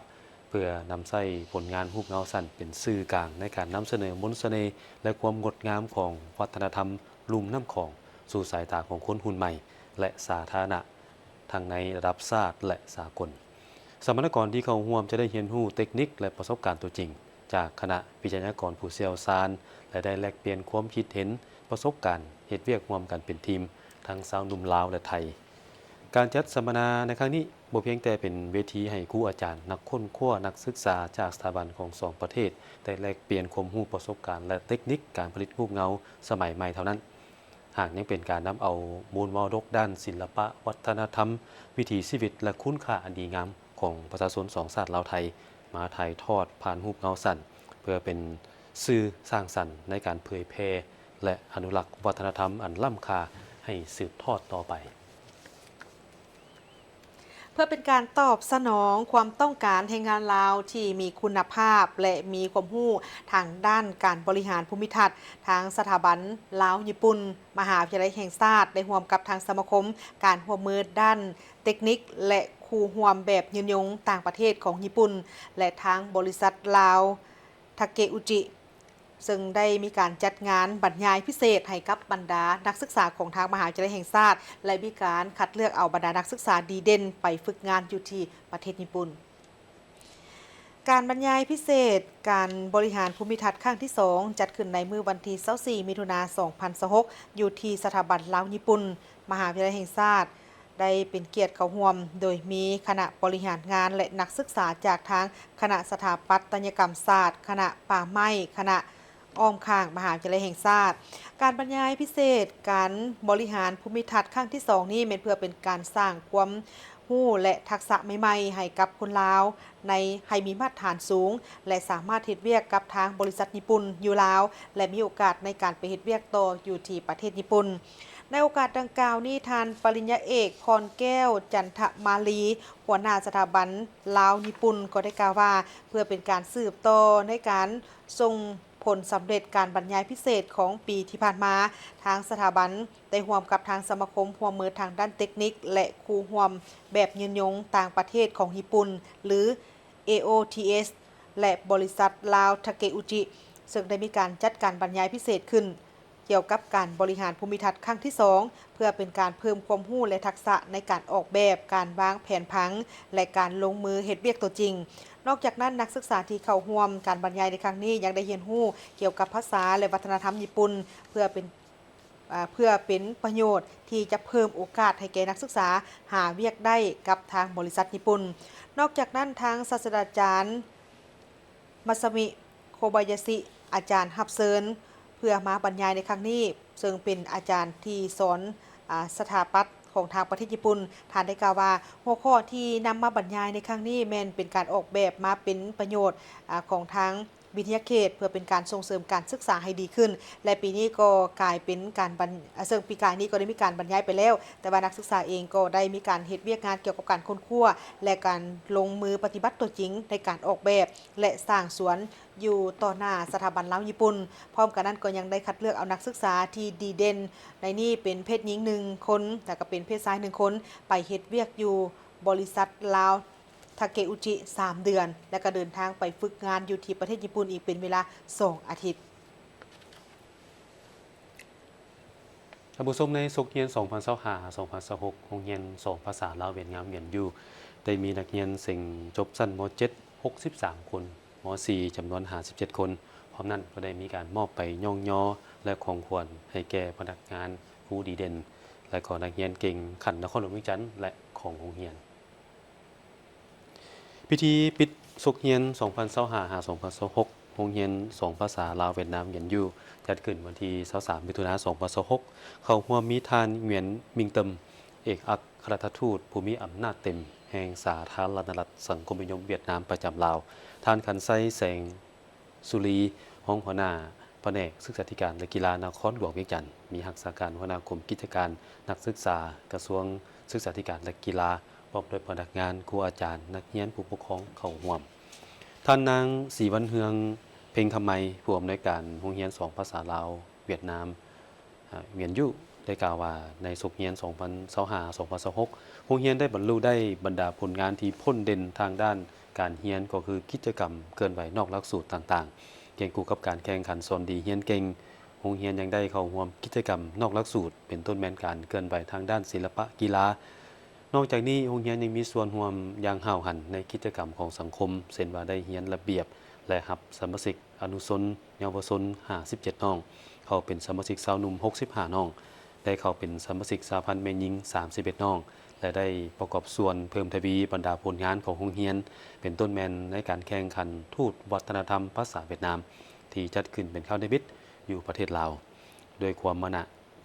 เพื่อนำใช้ผลงานรูปเงาสั้นเป็นสื่อกลางในการนำเสนอมนต์เสน่ห์และความงดงามของวัฒนธรรมลุ่มน้ำของสู่สายตาของคนรุ่นใหม่ และสาธารณะทั้งในระดับชาติและสากล สมณกรที่เข้าร่วมจะได้เรียนรู้เทคนิคและประสบการณ์ตัวจริง จากคณะวิทยากรผู้เชี่ยวชาญและได้แลกเปลี่ยนความคิดเห็นประสบการณ์เฮ็ดเวียกร่วมกันเป็นทีมทั้งชาวหนุ่มลาวและไทย การจัดสัมมนาในครั้งนี้บ่เพียงแต่เป็นเวทีให้ครูอาจารย์นักค้นคว้านักศึกษาจากสถาบันของสองประเทศได้แลกเปลี่ยนความรู้ประสบการณ์และเทคนิคการผลิตรูปเงาสมัยใหม่เท่านั้น หากยังเป็นการนำเอามูลมรดกด้านศิลปะวัฒนธรรม วิถีชีวิตและคุณค่าอันดีงามของประชาชนสองชาติลาวไทย มาถ่ายทอดผ่านรูปเงาสั้นเพื่อเป็นสื่อสร้างสรรค์ในการเผยแพร่และอนุรักษ์วัฒนธรรมอันล้ำค่าให้สืบทอดต่อไป เพื่อเป็นการตอบสนองความต้องการแรงงานลาวที่มีคุณภาพและมีความรู้ทางด้านการบริหารภูมิทัศน์ทางสถาบันลาวญี่ปุ่น มหาวิทยาลัยแห่งชาติได้ร่วมกับทางสมาคม การร่วมมือด้านเทคนิคและครูร่วมแบบยืนยงต่างประเทศของญี่ปุ่น และทางบริษัทลาวทาเกอุจิ ซึ่งได้มีการจัดงานบรรยายพิเศษให้กับบรรดานักศึกษาของทางมหาวิทยาลัยแห่งชาติและมีการคัดเลือกเอาบรรดานักศึกษาดีเด่นไปฝึกงานอยู่ที่ประเทศญี่ปุ่น การบรรยายพิเศษการบริหารภูมิทัศน์ครั้งที่ 2 จัดขึ้นในมื้อวันที่24 มิถุนายน 2026 อยู่ที่สถาบันลาวญี่ปุ่น มหาวิทยาลัยแห่งชาติได้เป็นเกียรติเข้าร่วม โดยมีคณะบริหารงานและนักศึกษาจากทางคณะสถาปัตยกรรมศาสตร์ คณะป่าไม้คณะอ้อมข้างมหาวิทยาลัยแห่งชาติการบรรยายพิเศษการบริหารภูมิทัศน์ครั้งที่ 2 นี้เป็นเพื่อเป็นการสร้างความรู้และทักษะใหม่ๆให้กับคนลาวในให้มีมาตรฐานสูงและสามารถเฮ็ดเวียกกับทางบริษัทญี่ปุ่นอยู่ลาวและมีโอกาสในการไปเฮ็ดเวียกต่ออยู่ที่ประเทศญี่ปุ่นในโอกาสดังกล่าวนี้ท่านปริญญาเอกพรแก้วจันทมาลีหัวหน้าสถาบันลาวญี่ปุ่นก็ได้กล่าวว่าเพื่อเป็นการสืบต่อในการส่งผลสำเร็จการบรรยายพิเศษของปีที่ผ่านมาทางสถาบันได้ร่วมกับทางสมาคมร่วมมือทางด้านเทคนิคและครูร่วมแบบยืนยงต่างประเทศของญี่ปุ่นหรือ AOTS และบริษัทลาวทาเกอุจิซึ่งได้มีการจัดการบรรยายพิเศษขึ้นเกี่ยวกับการบริหารภูมิทัศน์ครั้งที่ 2 เพื่อเป็นการเพิ่มความรู้และทักษะในการออกแบบการวางแผนผังและการลงมือเฮ็ดเวียกตัวจริงนอกจากนั้นนักศึกษาที่เข้าร่วมการบรรยายในครั้งนี้ยังได้เรียนรู้เกี่ยวกับภาษาและวัฒนธรรมญี่ปุ่นเพื่อเป็นประโยชน์ที่จะเพิ่มโอกาสให้แก่นักศึกษาหาเวียกได้กับทางบริษัทญี่ปุ่นนอกจากนั้นทางศาสตราจารย์มัสมิโคบายาชิอาจารย์รับเชิญเพื่อมาบรรยายในครั้งนี้ซึ่งเป็นอาจารย์ที่สอนสถาปัตย์ของทางประเทศญี่ปุ่นท่านได้กล่าวว่าหัวข้อที่นำมาบรรยายในครั้งนี้แม่นเป็นการออกแบบมาเป็นประโยชน์ของทาง วิทยาเขตเพื่อเป็นการส่งเสริมการศึกษาให้ดีขึ้นและปีนี้ก็กลายเป็นการซึ่งปีกายนี้ก็ได้มีการบรรยายไปแล้วแต่ว่านักศึกษาเองก็ได้มีการเฮ็ดเวียกงานเกี่ยวกับการค้นคว้าและการลงมือปฏิบัติตัวจริงในการออกแบบและสร้างสวนอยู่ต่อหน้าสถาบันลาวญี่ปุ่นพร้อมกันนั้นก็ยังได้คัดเลือกเอานักศึกษาที่ดีเด่นในนี้เป็นเพศหญิง1คนแล้วก็เป็นเพศชาย1คนไปเฮ็ดเวียกอยู่บริษัทลาวทาเกอุจิ3 เดือนแล้วก็เดินทางไปฝึกงานอยู่ที่ประเทศญี่ปุ่นอีกเป็นเวลา2 อาทิตย์ท่านผู้ชมในสุกเฮียน 2025-2026 โรงเรียน2 ภาษาลาวเวียดนามเรียนอยู่ได้มีนักเรียนสิ่งจบชั้นม .7 63 คนม .4 จำนวน57 คนพร้อมนั้นก็ได้มีการมอบไปย่องย่อและของขวัญให้แก่พนักงานผู้ดีเด่นและก็นักเรียนเก่งขันนครหลวงเวียงจันทน์และของโรงเรียนพิธีปิดสุกเฮียน 2025-2026 โรงเรียน2 ภาษาลาวเวียดนามเรียนอยู่จัดขึ้นวันที่23 มิถุนายน 2026 เข้าร่วมมีท่านเหวียนมิงเติมเอกอัครราชทูตผู้มีอำนาจเต็มแห่งสาธารณรัฐสังคมนิยมเวียดนามประจำลาวท่านคันไซแสงสุรีห้องหัวหน้าแผนกศึกษาธิการและกีฬานครหลวงเวียงจันทน์มีหักษาการหัวหน้ากรมกิจการนักศึกษากระทรวงศึกษาธิการและกีฬาพร้อมด้วยพนักงานครูอาจารย์นักเรียนผู้ปกครองเข้าร่วมท่านนางศรีวันเฮืองเพ็งคำไมผู้อำนวยการโรงเรียน2 ภาษาลาวเวียดนามเวียนอยู่ได้กล่าวว่าในสุกเรียน 2025-2026 โรงเรียนได้บรรลุได้บรรดาผลงานที่พ้นเด่นทางด้านการเรียนก็คือกิจกรรมเกินไหวนอกหลักสูตรต่างๆเกี่ยวกับการแข่งขันสอนดีเรียนเก่งโรงเรียนยังได้เข้าร่วมกิจกรรมนอกหลักสูตรเป็นต้นแม่นการเกินไหวทางด้านศิลปะกีฬานอกจากนี้โรงเรียนยังมีส่วนร่วมอย่างห้าวหันในกิจกรรมของสังคมเช่นว่าได้เรียนระเบียบและรับสมาชิกอนุชนเยาวชน57น้องเขาเป็นสมาชิกสาวหนุ่ม65น้องได้เข้าเป็นสมาชิกสาพันธ์แม่หญิง31น้องและได้ประกอบส่วนเพิ่มทวีบรรดาผลงานของโรงเรียนเป็นต้นแม่นในการแข่งขันทูตวัฒนธรรมภาษาเวียดนามที่จัดขึ้นเป็นครั้งที่1อยู่ประเทศลาวโดยความ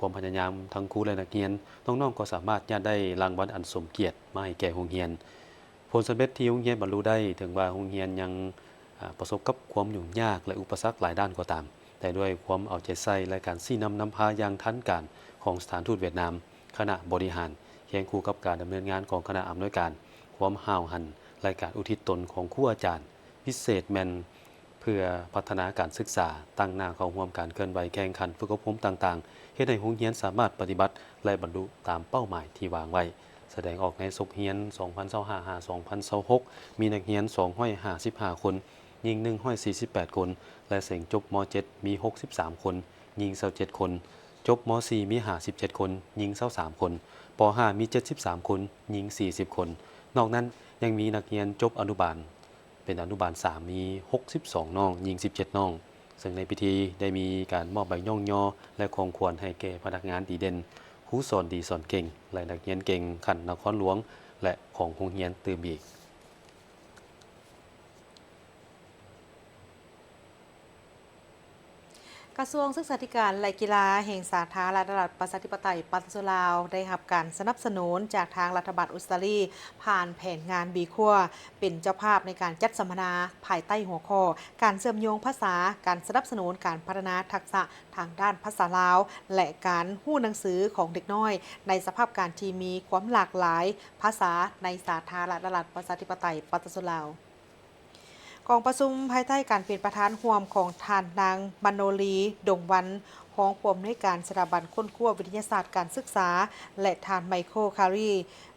ความพยายามทั้งครูและนักเรียนน้องๆก็สามารถได้รางวัลอันสมเกียรติมาให้แก่โรงเรียนผลสำเร็จที่โรงเรียนบรรลุได้ถึงว่าโรงเรียนยังประสบกับความยุ่งยากและอุปสรรคหลายด้านก็ตามแต่ด้วยความเอาใจใส่และการชี้นำพาอย่างทันการของสถานทูตเวียดนามคณะบริหารเคียงคู่กับการดำเนินงานของคณะอำนวยการความห้าวหันและการอุทิศตนของครูอาจารย์พิเศษแมนเพื่อพัฒนาการศึกษาตั้งหน้าเข้าร่วมการเคลื่อนไหวแข่งขันฝึกอบรมต่างๆเฮ็ดให้โรงเรียนสามารถปฏิบัติและบรรลุตามเป้าหมายที่วางไว้แสดงออกในสุกเรียน 2025-2026 มีนักเรียน255 คนหญิง148 คนและเสียงจบม .7 มี63 คนหญิง27 คนจบม .4 มี57 คนหญิง23 คนป .5 มี73 คนหญิง40 คนนอกนั้นยังมีนักเรียนจบอนุบาลเป็นอนุบาล3มี62น้องหญิง17น้องซึ่งในพิธีได้มีการมอบใบย่องย่อและของขวัญให้แก่พนักงานดีเด่นครูสอนดีสอนเก่งและนักเรียนเก่งขันนครหลวงและของโรงเรียนตื่มอีกกระทรวงศึกษาธิการและกีฬาแห่งสาธารณรัฐประชาธิปไตยประชาชนลาวได้รับการสนับสนุนจากทางรัฐบาลออสเตรเลียผ่านแผนงานบีคัวเป็นเจ้าภาพในการจัดสัมมนาภายใต้หัวข้อการเชื่อมโยงภาษาการสนับสนุนการพัฒนาทักษะทางด้านภาษาลาวและการฮู้หนังสือของเด็กน้อยในสภาพการที่มีความหลากหลายภาษาในสาธารณรัฐประชาธิปไตยประชาชนลาวกองประชุมภายใต้การเป็นประธานร่วมของท่านนางมโนลีดงวันรองผู้อำนวยการสถาบันค้นคว้าวิทยาศาสตร์การศึกษาและท่านไมเคิลคารี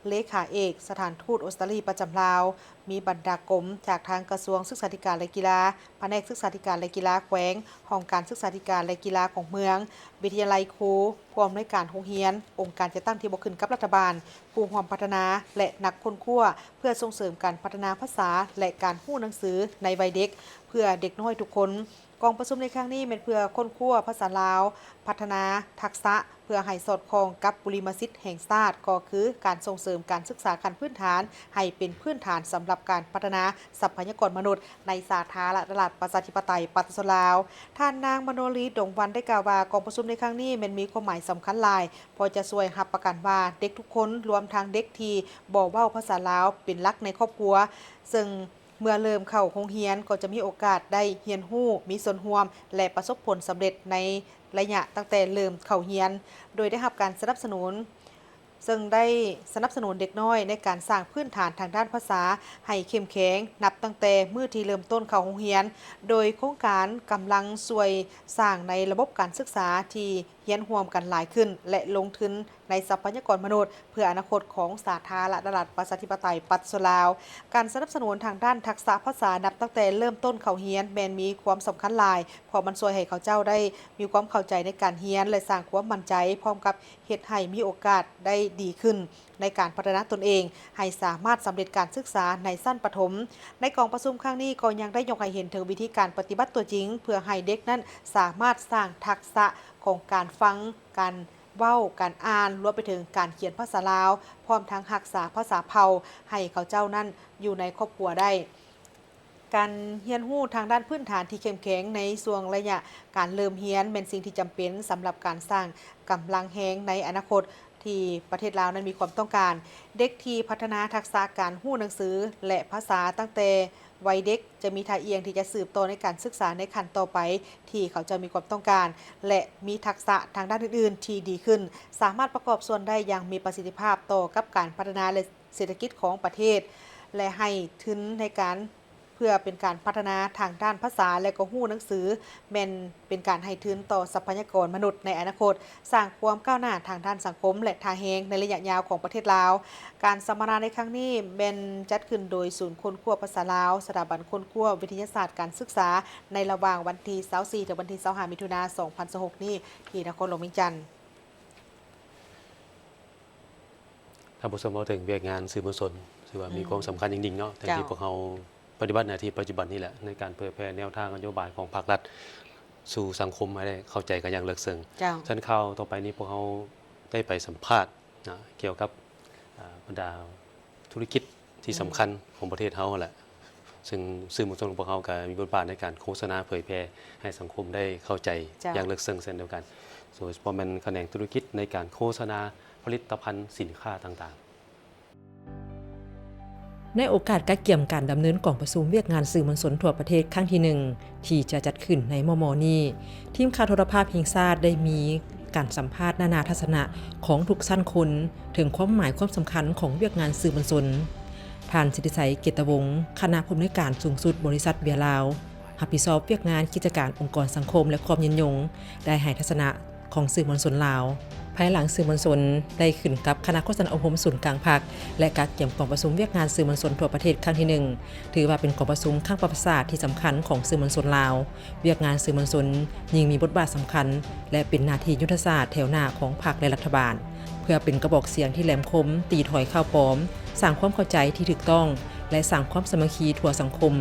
เลขาเอกสถานทูตออสเตรเลียประจำลาวมีบรรดากรมจากทางกระทรวงศึกษาธิการและกีฬาแผนกศึกษาธิการและกีฬาแขวงห้องการศึกษาธิการและกีฬาของเมืองวิทยาลัยครูผู้อำนวยการโรงเรียนองค์การจัดตั้งที่บ่ขึ้นกับรัฐบาลผู้ร่วมพัฒนาและนักค้นคว้าเพื่อส่งเสริมการพัฒนาภาษาและการฮู้หนังสือในวัยเด็กเพื่อเด็กน้อยทุกคนกองประชุมในครั้งนี้เป็นเพื่อค้นคว้าภาษาลาวพัฒนาทักษะเพื่อให้สอดคล้องกับบุริมสิทธิ์แห่งชาติก็คือการส่งเสริมการศึกษาขั้นพื้นฐานให้เป็นพื้นฐานสำหรับการพัฒนาทรัพยากรมนุษย์ในสาธารณรัฐประชาธิปไตยประชาชนลาวท่านนางมโนลีดงวันได้กล่าวว่ากองประชุมในครั้งนี้มันมีความหมายสำคัญหลายพอจะช่วยรับประกันว่าเด็กทุกคนรวมทั้งเด็กที่บ่เว้าภาษาลาวเป็นหลักในครอบครัวซึ่ง เมื่อเริ่มเข้าโรงเรียนก็จะมีโอกาสได้เรียนรู้มีส่วนร่วม และประสบผลสำเร็จในระยะตั้งแต่เริ่มเข้าเรียน โดยได้รับการสนับสนุน ซึ่งได้สนับสนุนเด็กน้อยในการสร้างพื้นฐานทางด้านภาษาให้เข้มแข็งนับตั้งแต่มื้อที่เริ่มต้นเข้าโรงเรียน โดยโครงการกำลังช่วยสร้างในระบบการศึกษาที่เรียนร่วมกันหลายขึ้น และลงทุนในทรัพยากรมนุษย์เพื่ออนาคตของสาธารณรัฐประชาธิปไตยปัจจุบันลาว การสนับสนุนทางด้านทักษะภาษานับตั้งแต่เริ่มต้นเข้าเรียนแม้นมีความสำคัญหลายเพราะมันช่วยให้เขาเจ้าได้มีความเข้าใจในการเรียนและสร้างความมั่นใจพร้อมกับเฮ็ดให้มีโอกาสได้ดีขึ้นในการพัฒนาตนเองให้สามารถสำเร็จการศึกษาในชั้นประถมในกองประชุมครั้งนี้ก็ยังได้ยกให้เห็นถึงวิธีการปฏิบัติตัวจริงเพื่อให้เด็กนั้นสามารถสร้างทักษะของการฟังการเว้าการอ่านรวมไปถึงการเขียนภาษาลาวพร้อมทั้งรักษาภาษาเผ่าให้เขาเจ้านั้นอยู่ในครอบครัวได้การเรียนรู้ทางด้านพื้นฐานที่เข้มแข็งในช่วงระยะการเริ่มเรียนเป็นสิ่งที่จำเป็นสำหรับการสร้างกำลังแรงในอนาคตที่ประเทศลาวนั้นมีความต้องการเด็กที่พัฒนาทักษะการรู้หนังสือและภาษาตั้งแต่วัยเด็กจะมีท่าเอียงที่จะสืบต่อในการศึกษาในขั้นต่อไปที่เขาจะมีความต้องการและมีทักษะทางด้านอื่นๆที่ดีขึ้นสามารถประกอบส่วนได้อย่างมีประสิทธิภาพต่อกับการพัฒนาและเศรษฐกิจของประเทศและให้ทุนในการเพื่อเป็นการพัฒนาทางด้านภาษาและก็รู้หนังสือแม่นเป็นการให้ทุนต่อทรัพยากรมนุษย์ในอนาคตสร้างความก้าวหน้าทางด้านสังคมและทางแฮงในระยะยาวของประเทศลาวการสัมมนาในครั้งนี้เป็นจัดขึ้นโดยศูนย์ค้นคว้าภาษาลาวสถาบันค้นคว้าวิทยาศาสตร์การศึกษาในระหว่างวันที่24ถึงวันที่25มิถุนายน2026นี้ที่นครหลวงเวียงจันทน์ถ้าผู้ชมเราถึงเวียกงานสื่อมวลชนถือว่ามีความสำคัญจริงๆเนาะแต่ที่พวกเราปฏิบัติหน้าที่ปัจจุบันนี่แหละในการเผยแพร่แนวทางนโยบายของภาครัฐสู่สังคมให้ได้เข้าใจกันอย่างลึกซึ้งชั้นข่าวต่อไปนี้พวกเราได้ไปสัมภาษณ์เกี่ยวกับบรรดาธุรกิจที่สำคัญของประเทศเฮาแหละซึ่งสื่อมวลชนของพวกเราก็มีบทบาทในการโฆษณาเผยแพร่ให้สังคมได้เข้าใจอย่างลึกซึ้งเช่นเดียวกันโดยเฉพาะมันแขนงธุรกิจในการโฆษณาผลิตภัณฑ์สินค้าต่างๆในโอกาสการเกี่ยมการดำเนินกองประชุมเวียกงานสื่อมวลชนทั่วประเทศครั้งที่1ที่จะจัดขึ้นในม.นี้ทีมข่าวโทรภาพแห่งชาติได้มีการสัมภาษณ์นานาทัศนะของทุกชั้นคนถึงความหมายความสำคัญของเวียกงานสื่อมวลชนท่านสิทธิชัยเกียรติวงศ์คณะผู้อำนวยการสูงสุดบริษัทเบียร์ลาวรับผิดชอบเวียกงานกิจการองค์กรสังคมและความยืนยงได้ให้ทัศนะของสื่อมวลชนลาวภายหลังสื่อมวลชนได้ขึ้นกับคณะโฆษณาอบรมศูนย์กลางภาคและการเกี่ยมกองประชุมเวียกงานสื่อมวลชนทั่วประเทศครั้งที่1ถือว่าเป็นกองประชุมครั้งประวัติศาสตร์ที่สำคัญของสื่อมวลชนลาวเวียกงานสื่อมวลชนยิ่งมีบทบาทสำคัญและเป็นหน้าที่ยุทธศาสตร์แถวหน้าของพรรคและรัฐบาลเพื่อเป็นกระบอกเสียงที่แหลมคมตีถอยข่าวปลอมสร้างความเข้าใจที่ถูกต้องและสร้างความสามัคคีทั่วสังคม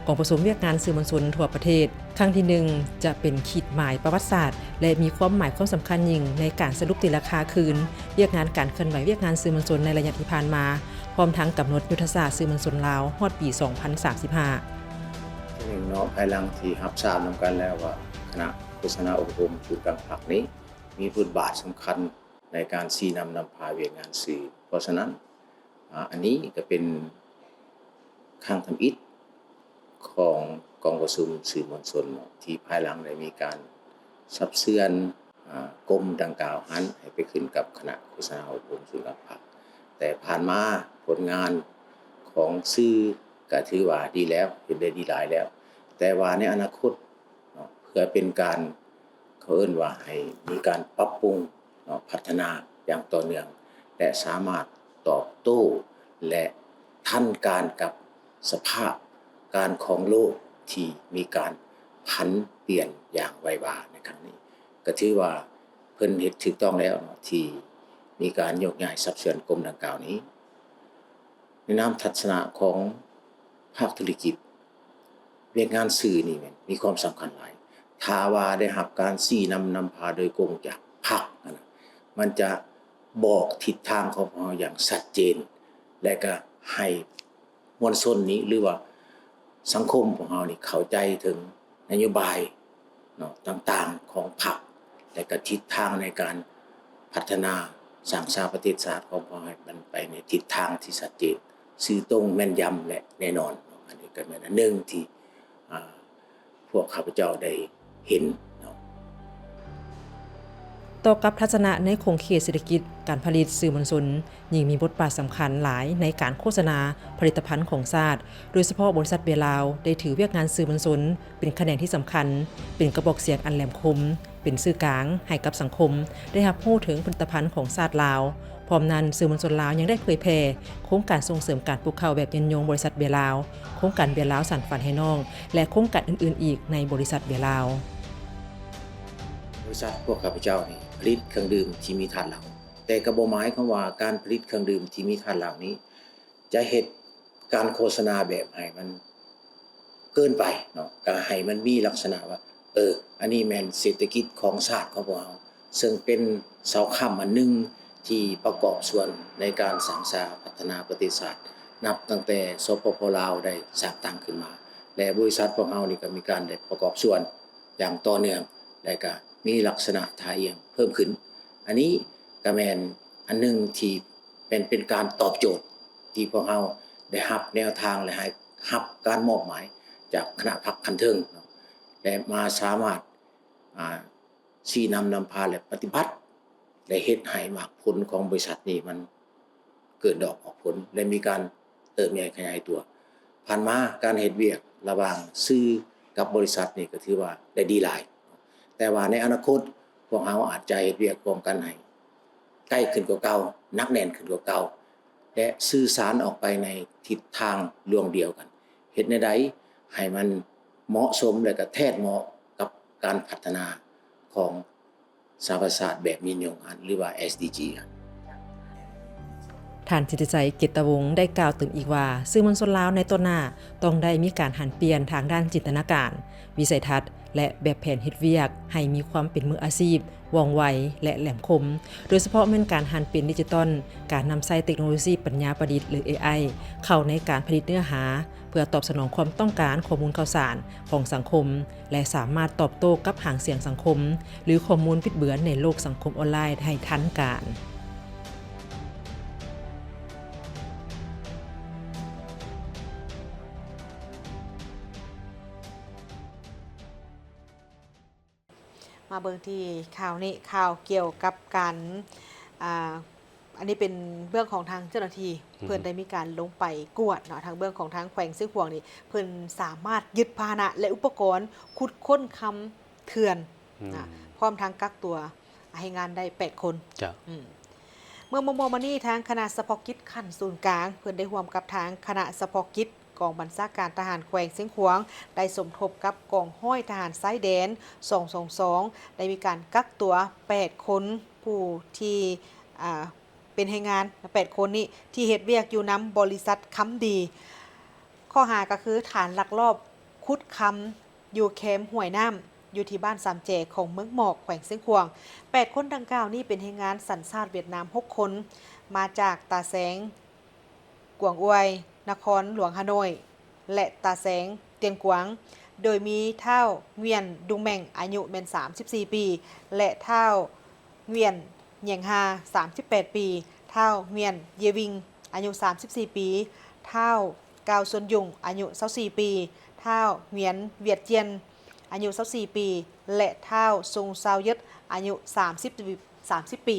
กองประชุมเวียกงานสื่อมวลชนทั่วประเทศครั้งที่1จะเป็นขีดหมายประวัติศาสตร์และมีความหมายความสำคัญยิ่งในการสรุปตีราคาคืนเวียกงานการเคลื่อนไหวเวียกงานสื่อมวลชนในระยะที่ผ่านมาพร้อมทั้งกำหนดยุทธศาสตร์สื่อมวลชนลาวฮอดปี 2035ที่หนึ่งเนาะภายหลังที่รับทราบนำกันแล้วว่าคณะโฆษณาอบรมศูนย์กลางภาคนี้มีบทบาทสำคัญในการชี้นำพาเวียกงานสื่อเพราะฉะนั้นอันนี้ก็เป็นข้างทำอิฐของกองประชุมสื่อมวลชนที่ภายหลังได้มีการซับเสื่อนกรมดังกล่าวนั้นให้ไปขึ้นกับคณะโฆษณาอบรมศูนย์กลางภาคแต่ผ่านมาผลงานของสื่อก็ถือว่าดีแล้วเห็นได้ดีหลายแล้วแต่ว่าในอนาคตเพื่อเป็นการเขาเอิ้นว่าให้มีการปรับปรุงพัฒนาอย่างต่อเนื่องและสามารถตอบโต้และทันการกับสภาพการของโลกที่มีการผันเปลี่ยนอย่างไววาในครั้งนี้ก็ถือว่าเพิ่นเฮ็ดถูกต้องแล้วที่มีการโยกย้ายสับเสื่อนกรมดังกล่าวนี้ในนามทัศนะของภาคธุรกิจเวียกงานสื่อนี่มีความสำคัญหลายถ้าว่าได้รับการชี้นำพาโดยกงจากพรรคมันจะบอกทิศทางของเราอย่างชัดเจนและก็ให้มวลชนนี้หรือว่าสังคมของเรานี่เข้าใจถึงนโยบายต่างๆของพรรคและก็ทิศทางในการพัฒนาสร้างชาติประเทศชาติของเราให้มันไปในทิศทางที่ชัดเจนซื่อตรงแม่นยำและแน่นอนอันนี้ ก็แม่นอันหนึ่งที่พวกข้าพเจ้าได้เห็นเนาะ ต่อกับทัศนะในโครงเขตเศรษฐกิจการผลิตสื่อมวลชนยิ่งมีบทบาทสำคัญหลายในการโฆษณาผลิตภัณฑ์ของชาติโดยเฉพาะบริษัทเบียร์ลาวได้ถือเวียกงานสื่อมวลชนเป็นแขนงที่สำคัญเป็นกระบอกเสียงอันแหลมคมเป็นสื่อกลางให้กับสังคมได้รับรู้ถึงผลิตภัณฑ์ของชาติลาวพร้อมนั้นสื่อมวลชนลาวยังได้เผยแพร่โครงการส่งเสริมการปลูกข้าวแบบยืนยงบริษัทเบียร์ลาวโครงการเบียร์ลาวสานฝันให้น้องและโครงการอื่นๆอีกในบริษัทเบียร์ลาวบริษัทพวกข้าพเจ้านี่ผลิตเครื่องดื่มที่มีธาตุเหล้าแต่ก็บ่หมายความว่าการผลิตเครื่องดื่มที่มีธาตุเหล้านี้จะเฮ็ดการโฆษณาแบบให้มันเกินไปเนาะก็ให้มันมีลักษณะว่าอันนี้แม่นเศรษฐกิจของชาติของพวกเราซึ่งเป็นเสาค้ำอันหนึงที่ประกอบส่วนในการสร้างสรรค์พัฒนาประเทศชาตินับตั้งแต่สปป.ลาวได้สร้างตั้งขึ้นมาและบริษัทพวกเรานี่ก็มีการได้ประกอบส่วนอย่างต่อเนื่องและก็มีลักษณะท่าเอียงเพิ่มขึ้นอันนี้ก็แม่นอันหนึงที่เป็นการตอบโจทย์ที่พวกเราได้รับแนวทางและให้รับการมอบหมายจากคณะพรรคคันเทิงเนาะและมาสามารถชี้นำพาและปฏิบัติและเฮ็ดให้มากผลของบริษัทนี้มันเกิดดอกออกผลและมีการเติบใหญ่ขยายตัวผ่านมาการเฮ็ดเวียกระหว่างสื่อกับบริษัทนี่ก็ถือว่าได้ดีหลายแต่ว่าในอนาคตพวกเราอาจจะเฮ็ดเวียกร่วมกันให้ใกล้ขึ้นกว่าเก่านักแน่นขึ้นกว่าเก่าและสื่อสารออกไปในทิศทางร่วงเดียวกันเฮ็ดแนวใดให้มันเหมาะสมและก็แทดเหมาะกับการพัฒนาของสหประชาชาติแบบมีนิยมหรือว่า SDG ท่านสิทธิชัยเกตวงศ์ได้กล่าวถึงอีกว่าสื่อมวลชนลาวในต้นหน้าต้องได้มีการหันเปลี่ยนทางด้านจินตนาการวิสัยทัศน์และแบบแผนเฮ็ดเวียกให้มีความเป็นมืออาชีพว่องไวและแหลมคมโดยเฉพาะแม่นการหันเปลี่ยนดิจิทัลการนำใช้เทคโนโลยีปัญญาประดิษฐ์หรือ AI เข้าในการผลิตเนื้อหาเพื่อตอบสนองความต้องการข้อมูลข่าวสารของสังคมและสามารถตอบโต้กับหางเสียงสังคมหรือข้อมูลบิดเบือนในโลกสังคมออนไลน์ให้ทันการมาเบิ่งที่ข่าวนี้ข่าวเกี่ยวกับการอันนี้เป็นเรื่องของทางเจ้าหน้าที่เพิ่นได้มีการลงไปกวดเนาะทางเรื่องของทางแขวงซึ่งพวงนี่เพิ่นสามารถยึดพาหนะและอุปกรณ์ขุดค้นคำเถื่อนพร้อมทางกักตัวให้งานได้8คนจ้ะเมื่อมมานี่ทางคณะเฉพาะกิจขั้นศูนย์กลางเพิ่นได้ร่วมกับทางคณะเฉพาะกิจกองบัญชาการทหารแขวงเสียงขวางได้สมทบกับกองห้อยทหารสายแดน222ได้มีการกักตัว8คนผู้ที่เป็นให้งาน8คนนี้ที่เฮ็ดเวียกอยู่น้ำบริษัทค้ำดีข้อหาก็คือฐานลักลอบขุดค้ำอยู่แคมป์ห้วยน้ำอยู่ที่บ้านสามแจของเมืองหมอกแขวงเสียงขวาง8คนดังกล่าวนี้เป็นให้งานสัญชาติเวียดนาม6คนมาจากตาแสงกวางอวยนครหลวงฮานอยและตาแสงเตียนกวางโดยมีเท่าเวียนดุงแม่งอายุเป็น34ปีและเท่าเวียนเหยียงฮา38ปีเท่าเวียนเยวิงอายุ34ปีเท่ากาวซวนยุงอายุ24ปีเท่าเวียนเวียดเจียนอายุ24ปีและเท่าทรงซาวยึดอายุ30 ปี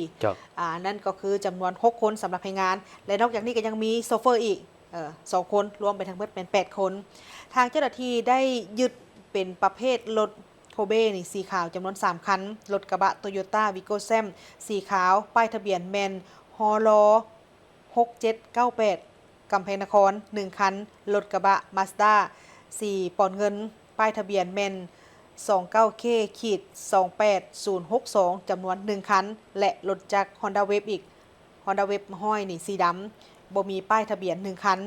นั่นก็คือจำนวน6คนสำหรับให้งานและนอกจากนี้ก็ยังมีโซเฟอร์อีก2คนรวมไปทั้งหมดเป็น8คนทางเจ้าหน้าที่ได้ยึดเป็นประเภทรถโคเบนี่สีขาวจำนวน3คันรถกระบะโตโยต้าวิโก้แซมสีขาวป้ายทะเบียนแมนฮอล6798กำแพงนคร1คันรถกระบะมาสด้า4ปอนเงินป้ายทะเบียนแมน29K-28062จำนวน1คันและรถจักร Honda Wave อีก Honda Wave ห้อยนี่สีดำบ่มีป้ายทะเบียน1คัน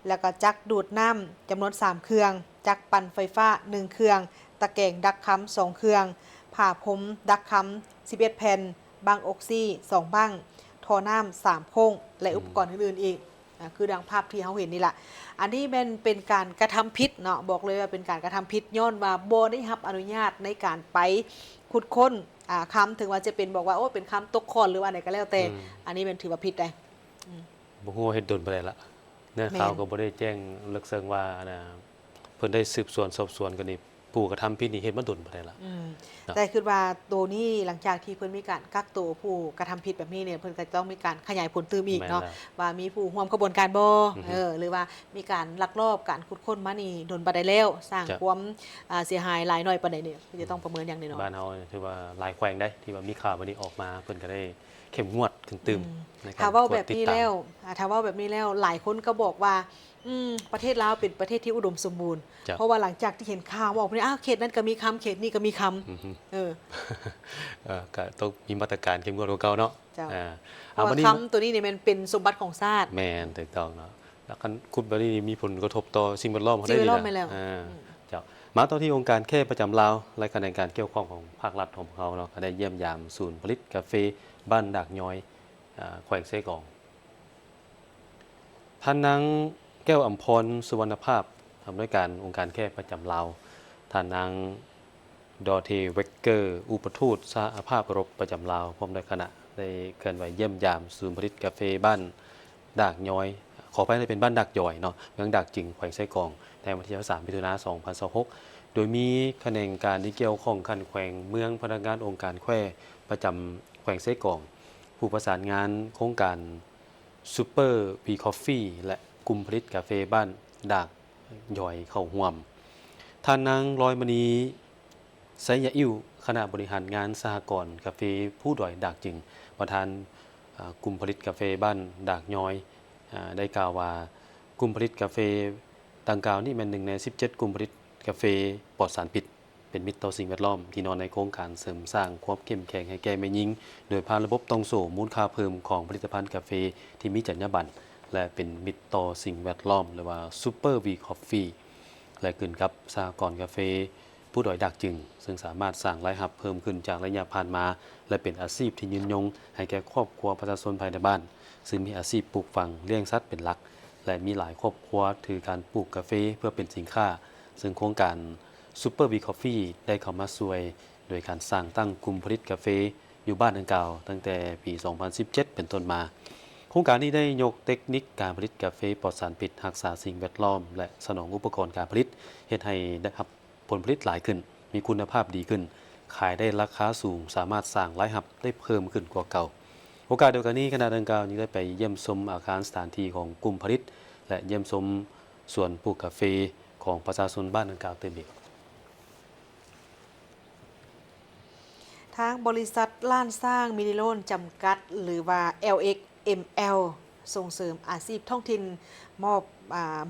แล้วก็จักรดูดน้ำจำนวน3เครื่องจักรปั่นไฟฟ้า1เครื่องตะแกรงดักค้ำ2เครื่องผ่าพรมดักค้ำ11แผ่นบังออกซี่2บังท่อน้ำ3โพงและอุปกรณ์อื่นๆอีกคือดังภาพที่เขาเห็นนี่แหละอันนี้เป็นการกระทำผิดเนาะบอกเลยว่าเป็นการกระทำผิดย้อนว่าบ่ได้รับอนุญาตในการไปขุดค้นคำถึงว่าจะเป็นบอกว่าโอ้เป็นคำตกคอนหรือว่าอะไรก็แล้วแต่อันนี้เป็นถือว่าผิดได้บ่ฮู้เฮ็ดโดนบ่ได้ละ เนื้อข่าวก็บ่ได้แจ้งลึกซึ้งว่านะเพิ่นได้สืบสวนสอบสวนกันนี่ผู้กระทำผิดนี่เฮ็ดมาดุลบ่ได้ล่ะ เนาะ แต่คือว่าตัวนี้หลังจากที่เพิ่นมีการกักตัวผู้กระทำผิดแบบนี้เนี่ยเพิ่นก็ต้องมีการขยายผลเติมอีกเนาะ แม่นแล้ว ว่ามีผู้ร่วมกระบวนการบ่ อือฮึ หรือว่ามีการลักลอบการขุดค้นมานี่โดนบ่ได้แล้วสร้าง จ้ะ ความเสียหายหลายน้อยปานใดเนี่ยเพิ่นจะต้องประเมินอย่างแน่นอน บ้านเฮาเนี่ยถือว่าหลายแขวงได้ที่ว่ามีข่าววันนี้ออกมาเพิ่นก็ได้เข้มงวดถึงตึมในการ ถ้าเว้าแบบ ตรวจติด นี้ ตาม แล้วถ้าเว้าแบบนี้แล้วหลายคนก็บอกว่าประเทศลาวเป็นประเทศที่อุดมสมบูรณ์ จ้ะ เพราะว่าหลังจากที่เห็นข่าวว่าออกมาเขตนั้นก็มีคำเขตนี้ก็มีคำ อือฮึ เออ ก็ต้องมีมาตรการเข้มงวดกว่าเก่าเนาะ เจ้า อ่า เพ เอา ราะ วั ว่าน นี้ คำตัวนี้เนี่ยมันเป็นสมบัติของชาติ แม่นถูกต้องเนาะแล้วคันคุดแบบนี้มีผลกระทบต่อสิ่งแวดล้อมเขา สิ่ ได้ งแว ดี ดล้อม นะ ไปแล้ว เจ้ามาต่อที่องค์การแค่ประจำลาวรายการในการเกี่ยวข้องของภาครัฐของเขาเนาะก็ได้เยี่ยมยามศูนย์ผลิตกาแฟบ้านดากย้อยแขวงเซกองท่านนางแก้วอำพรสุวรรณภาพทำด้วยการองค์การแค่ประจำลาวท่านนางดอเทเวกเกอร์อุปทูตสหภาพรบประจำลาวพร้อมด้วยคณะได้เคลื่อนไหวเยี่ยมยามศูนย์ผลิตกาแฟบ้านดากย้อย ขอไปเป็นบ้านดักย่อยเนาะเมืองดักจริงแขวงไส้กรองในวันที่3มิถุนายน2026โดยมีแขนงการที่เกี่ยวข้องกันแขวงเมืองพนักงานองค์การแขวประจำแขวงไส้กรอง ผู้ประสานงานโครงการซูเปอร์บีคอฟฟี่และกลุ่มผลิตกาแฟบ้านดักย่อยเข้าร่วมท่านนางร้อยมณีไซยะอิ่วคณะบริหารงานสหกรณ์กาแฟผู้ดอยดักจริงประธานกลุ่มผลิตกาแฟบ้านดักย้อย ได้กล่าวว่ากลุ่มผลิตกาแฟดังกล่าวนี่เป็นหนึ่งใน17กลุ่มผลิตกาแฟปลอดสารพิษเป็นมิตรต่อสิ่งแวดล้อมที่นอนในโครงการเสริมสร้างความเข้มแข็งให้แก่แม่หญิงโดยผ่านระบบต้องโซ่มูลค่าเพิ่มของผลิตภัณฑ์กาแฟที่มีจรรยาบรรณและเป็นมิตรต่อสิ่งแวดล้อมหรือว่าซูเปอร์วีคอฟฟี่และขึ้นกับสหกรณ์กาแฟผู้ดอยดักจึงซึ่งสามารถสร้างรายรับเพิ่มขึ้นจากระยะผ่านมาและเป็นอาชีพที่ยืนยงให้แก่ครอบครัวประชาชนภายในบ้าน ซึ่งมีอาชีพปลูกฝังเลี้ยงสัตว์เป็นหลัก และมีหลายครอบครัวถือการปลูกกาแฟเพื่อเป็นสินค้า ซึ่งโครงการซูเปอร์บีคอฟฟี่ได้เข้ามาช่วย โดยการสร้างตั้งกลุ่มผลิตกาแฟอยู่บ้านดังกล่าวตั้งแต่ปี 2017 เป็นต้นมา โครงการนี้ได้ยกเทคนิคการผลิตกาแฟปลอดสารพิษรักษาสิ่งแวดล้อม และสนองอุปกรณ์การผลิตเฮ็ดให้ได้รับผลผลิตหลายขึ้น มีคุณภาพดีขึ้น ขายได้ราคาสูงสามารถสร้างรายรับได้เพิ่มขึ้นกว่าเก่า โอกาสเดียวกันนี้คณะดังกล่าวยังได้ไปเยี่ยมชมอาคารสถานที่ของกลุ่มผลิต และเยี่ยมชมสวนปลูกกาแฟของประชาชนบ้านดังกล่าวเต็มอีก ทางบริษัทล้านสร้างมินิโลนจำกัดหรือว่า LXML ส่งเสริมอาชีพท้องถิ่นมอบ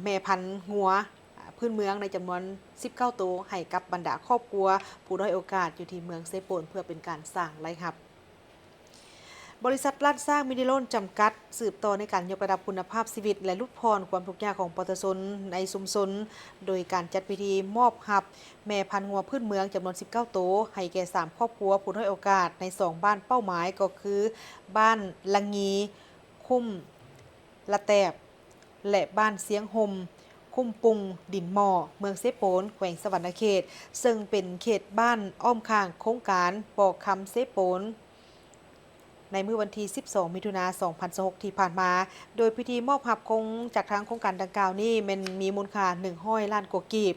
แม่พันธุ์งัวพื้นเมืองในจำนวน 19 ตัวให้กับบรรดาครอบครัว ผู้ด้อยโอกาสอยู่ที่เมืองเซโปนเพื่อเป็นการสร้างรายรับบริษัทล้านสร้างมินิโลนจำกัดสืบต่อในการยกระดับคุณภาพชีวิตและลดพรความทุกข์ยากของประชาชนในชุมชนโดยการจัดพิธีมอบหับแม่พันธุ์งัวพื้นเมืองจำนวน 19 ตัวให้แก่ 3 ครอบครัวผู้ด้อยโอกาสใน 2 บ้านเป้าหมายก็คือ บ้านละงีคุ้มละแตบและบ้านเสียงหมคุ้มปุงดินหม้อเมืองเซโปนแขวงสวรรณเขตซึ่งเป็นเขตบ้านอ้อมข้างโครงการปอกคำเซโปนในมื้อวันที่ 12 มิถุนายน 2026 ที่ผ่านมา โดยพิธีมอบหับคงจากทางโครงการดังกล่าวนี้มันมีมูลค่า100 ล้านกว่ากีบ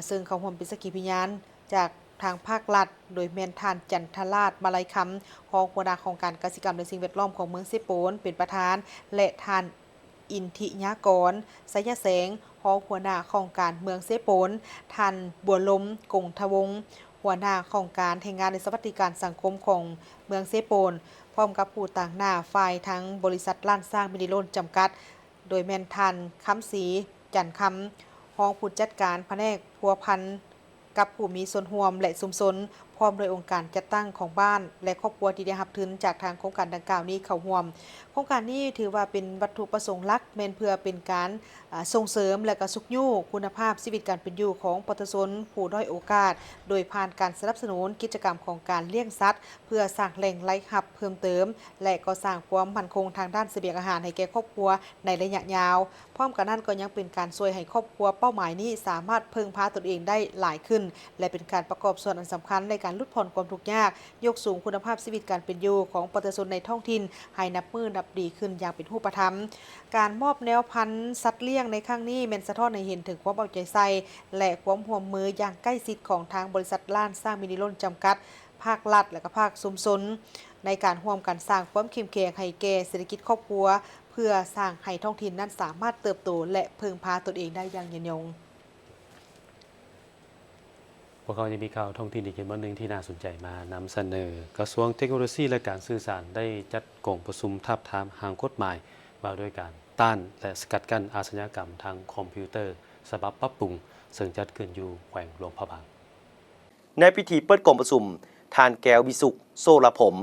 ซึ่งเขาร่วมเป็นสักขีพยานจากทางภาครัฐ โดยแม่นท่านจันทราชมาลัยคำรองหัวหน้าโครงการกสิกรรมและสิ่งแวดล้อมของเมืองเซโปนเป็นประธานและท่านอินทิยากรไสยแสงรองหัวหน้าโครงการเมืองเซโปนท่านบัวลมกงทวงศ์หัวหน้าโครงการแห่งงานในสวัสดิการสังคมของเมืองเซโปนพร้อมกับผู้ต่างหน้าฝ่ายทั้งบริษัทล้านสร้างมินิโลนจำกัดโดยแม่นทันคำศรีจันคำรองผู้จัดการแผนกพัวพันกับผู้มีส่วนร่วมและชุมชนพร้อมโดยองค์การจัดตั้งของบ้านและครอบครัวที่ได้รับทุนจากทางโครงการดังกล่าวนี้เข้าร่วมโครงการนี้ถือว่าเป็นวัตถุประสงค์หลักแม่นเพื่อเป็นการส่งเสริมและก็สุขยู่คุณภาพชีวิตการเป็นอยู่ของประชาชนผู้ด้อยโอกาสโดยผ่านการสนับสนุนกิจกรรมของการเลี้ยงสัตว์เพื่อสร้างแหล่งรายรับเพิ่มเติมและก็สร้างความมั่นคงทางด้านเสบียงอาหารให้แก่ครอบครัวในระยะยาวพร้อมกันนั้นก็ยังเป็นการช่วยให้ครอบครัวเป้าหมายนี้สามารถพึ่งพาตนเองได้หลายขึ้นและเป็นการประกอบส่วนอันสำคัญในการ การลดผ่อนความทุกข์ยากยกสูงคุณภาพชีวิตการเป็นอยู่ของประชาชนในท้องถิ่นให้นับมือนับดีขึ้นอย่างเป็นรูปธรรมการมอบแนวพันธุ์สัตว์เลี้ยงในครั้งนี้เป็นสะท้อนให้เห็นถึงความเอาใจใส่และความร่วมมืออย่างใกล้ชิดของทางบริษัทล้านสร้างมินิล้นจำกัดภาครัฐและก็ภาคชุมชนในการร่วมกันสร้างความเข้มแข็งให้แก่เศรษฐกิจครอบครัวเพื่อสร้างให้ท้องถิ่นนั้นสามารถเติบโตและพึ่งพาตนเองได้อย่างยืนยง พวกเขายังมีข่าวท้องถิ่นอีกบางหนึ่งที่น่าสนใจมานำเสนอกระทรวงเทคโนโลยีและการสื่อสารได้จัดกองประชุมทับทามหางกฎหมายว่าด้วยการต้านและสกัดกั้นอาชญากรรมทางคอมพิวเตอร์ฉบับปรับปรุงซึ่งจัดขึ้นอยู่แขวงหลวงพระบางในพิธีเปิดกองประชุมทานแก้ววิสุขโซลาผม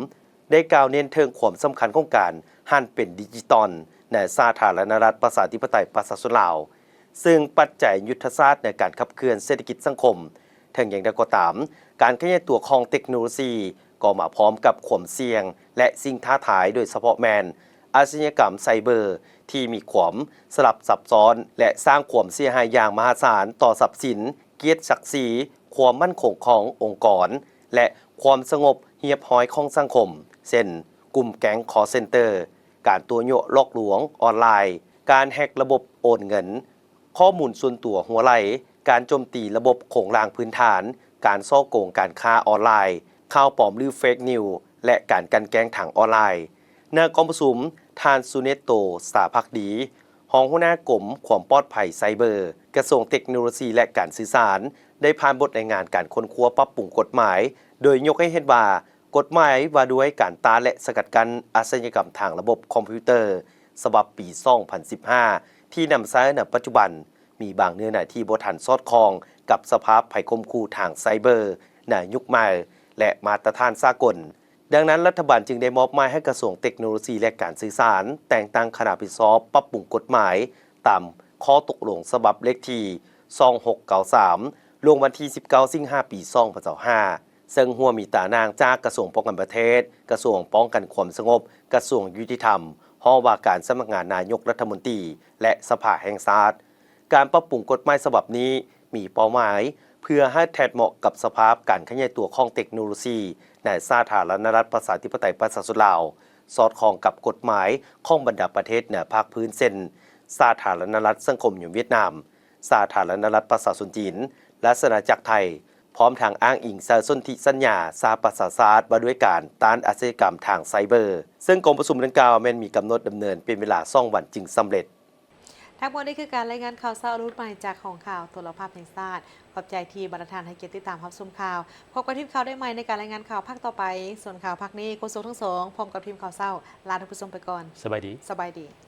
ได้กล่าวเน้นเทิงความสำคัญของการหันเป็นดิจิตอลในสาธารณรัฐประชาธิปไตยประชาชนลาวซึ่งปัจจัยยุทธศาสตร์ในการขับเคลื่อนเศรษฐกิจสังคมทั้งอย่างใดก็ตามการขยายตัวของเทคโนโลยีก็มาพร้อมกับความเสี่ยงและสิ่งท้าทายโดยเฉพาะแมนอาชญากรรมไซเบอร์ที่มีความสลับซับซ้อนและสร้างความเสียหายอย่างมหาศาลต่อทรัพย์สินเกียรติศักดิ์ศรีความมั่นคงขององค์กรและความสงบเรียบร้อยของสังคมเช่นกลุ่มแก๊งคอลเซ็นเตอร์การตัวโยลอกลวงออนไลน์การแฮกระบบโอนเงินข้อมูลส่วนตัวหัวไหลการโจมตีระบบโครงสร้างพื้นฐานการซ่อโกงการค้าออนไลน์ข่าวปลอมหรือเฟกนิวและการกันแกล้งทางออนไลน์ในกองประชุมทานซูเนตโตสาภักดีรองหัวหน้ากรมความปลอดภัยไซเบอร์กระทรวงเทคโนโลยีและการสื่อสารได้ผ่านบทรายงานการค้นคว้าปรับปรุงกฎหมายโดยยกให้เห็นว่ากฎหมายว่าด้วยการต้านและสกัดกั้นอาชญากรรมทางระบบคอมพิวเตอร์ฉบับปี 2015 ที่นำใช้ในปัจจุบันมีบางเนื้อหาที่บ่ทันสอดคล้องกับสภาพภัยคมคู่ทางไซเบอร์ในยุคใหม่และมาตรฐานสากลดังนั้นรัฐบาลจึงได้มอบหมายให้กระทรวงเทคโนโลยีและการสื่อสารแต่งตั้งคณะผิดชอบปรับปรุงกฎหมายตามข้อตกลงฉบับเลขที่ 2693 ลงวันที่ 19 สิงหาคม ปี 2025 ซึ่งหัวมีตานางจากกระทรวงป้องกันประเทศกระทรวงป้องกันความสงบกระทรวงยุติธรรมห้องว่าการสำนักงานนายกรัฐมนตรีและสภาแห่งชาติการปรับปรุงกฎหมายฉบับนี้มีเป้าหมายเพื่อให้แทนเหมาะกับสภาพการขยายตัวของเทคโนโลยีในสาธารณรัฐประชาธิปไตยประชาชนลาวสอดคล้องกับกฎหมายของบรรดาประเทศเหนือภาคพื้นเส้นสาธารณรัฐสังคมอยู่เวียดนามสาธารณรัฐประชาชนจีนและสนาจักรไทยพร้อมทางอ้างอิงสนธิสัญญาสหประชาชาติว่าด้วยการต้านอาชญากรรมทางไซเบอร์ซึ่งกองประชุมดังกล่าวแม้นมีกำหนดดำเนินเป็นเวลา2 วันจึงสำเร็จทั้งหมดนี้คือการรายงานข่าวเช้ารุ่นใหม่จากของข่าวโทรภาพแห่งชาติขอบใจที่บรรทานให้เกียรติติดตามรับชมข่าวพบกับทีมข่าวได้ใหม่ในการรายงานข่าวภาคต่อไปส่วนข่าวภาคนี้โฆษกทั้งสองพร้อมกับทีมข่าวเช้าลาท่านผู้ชมไปก่อนสบายดีสบายดี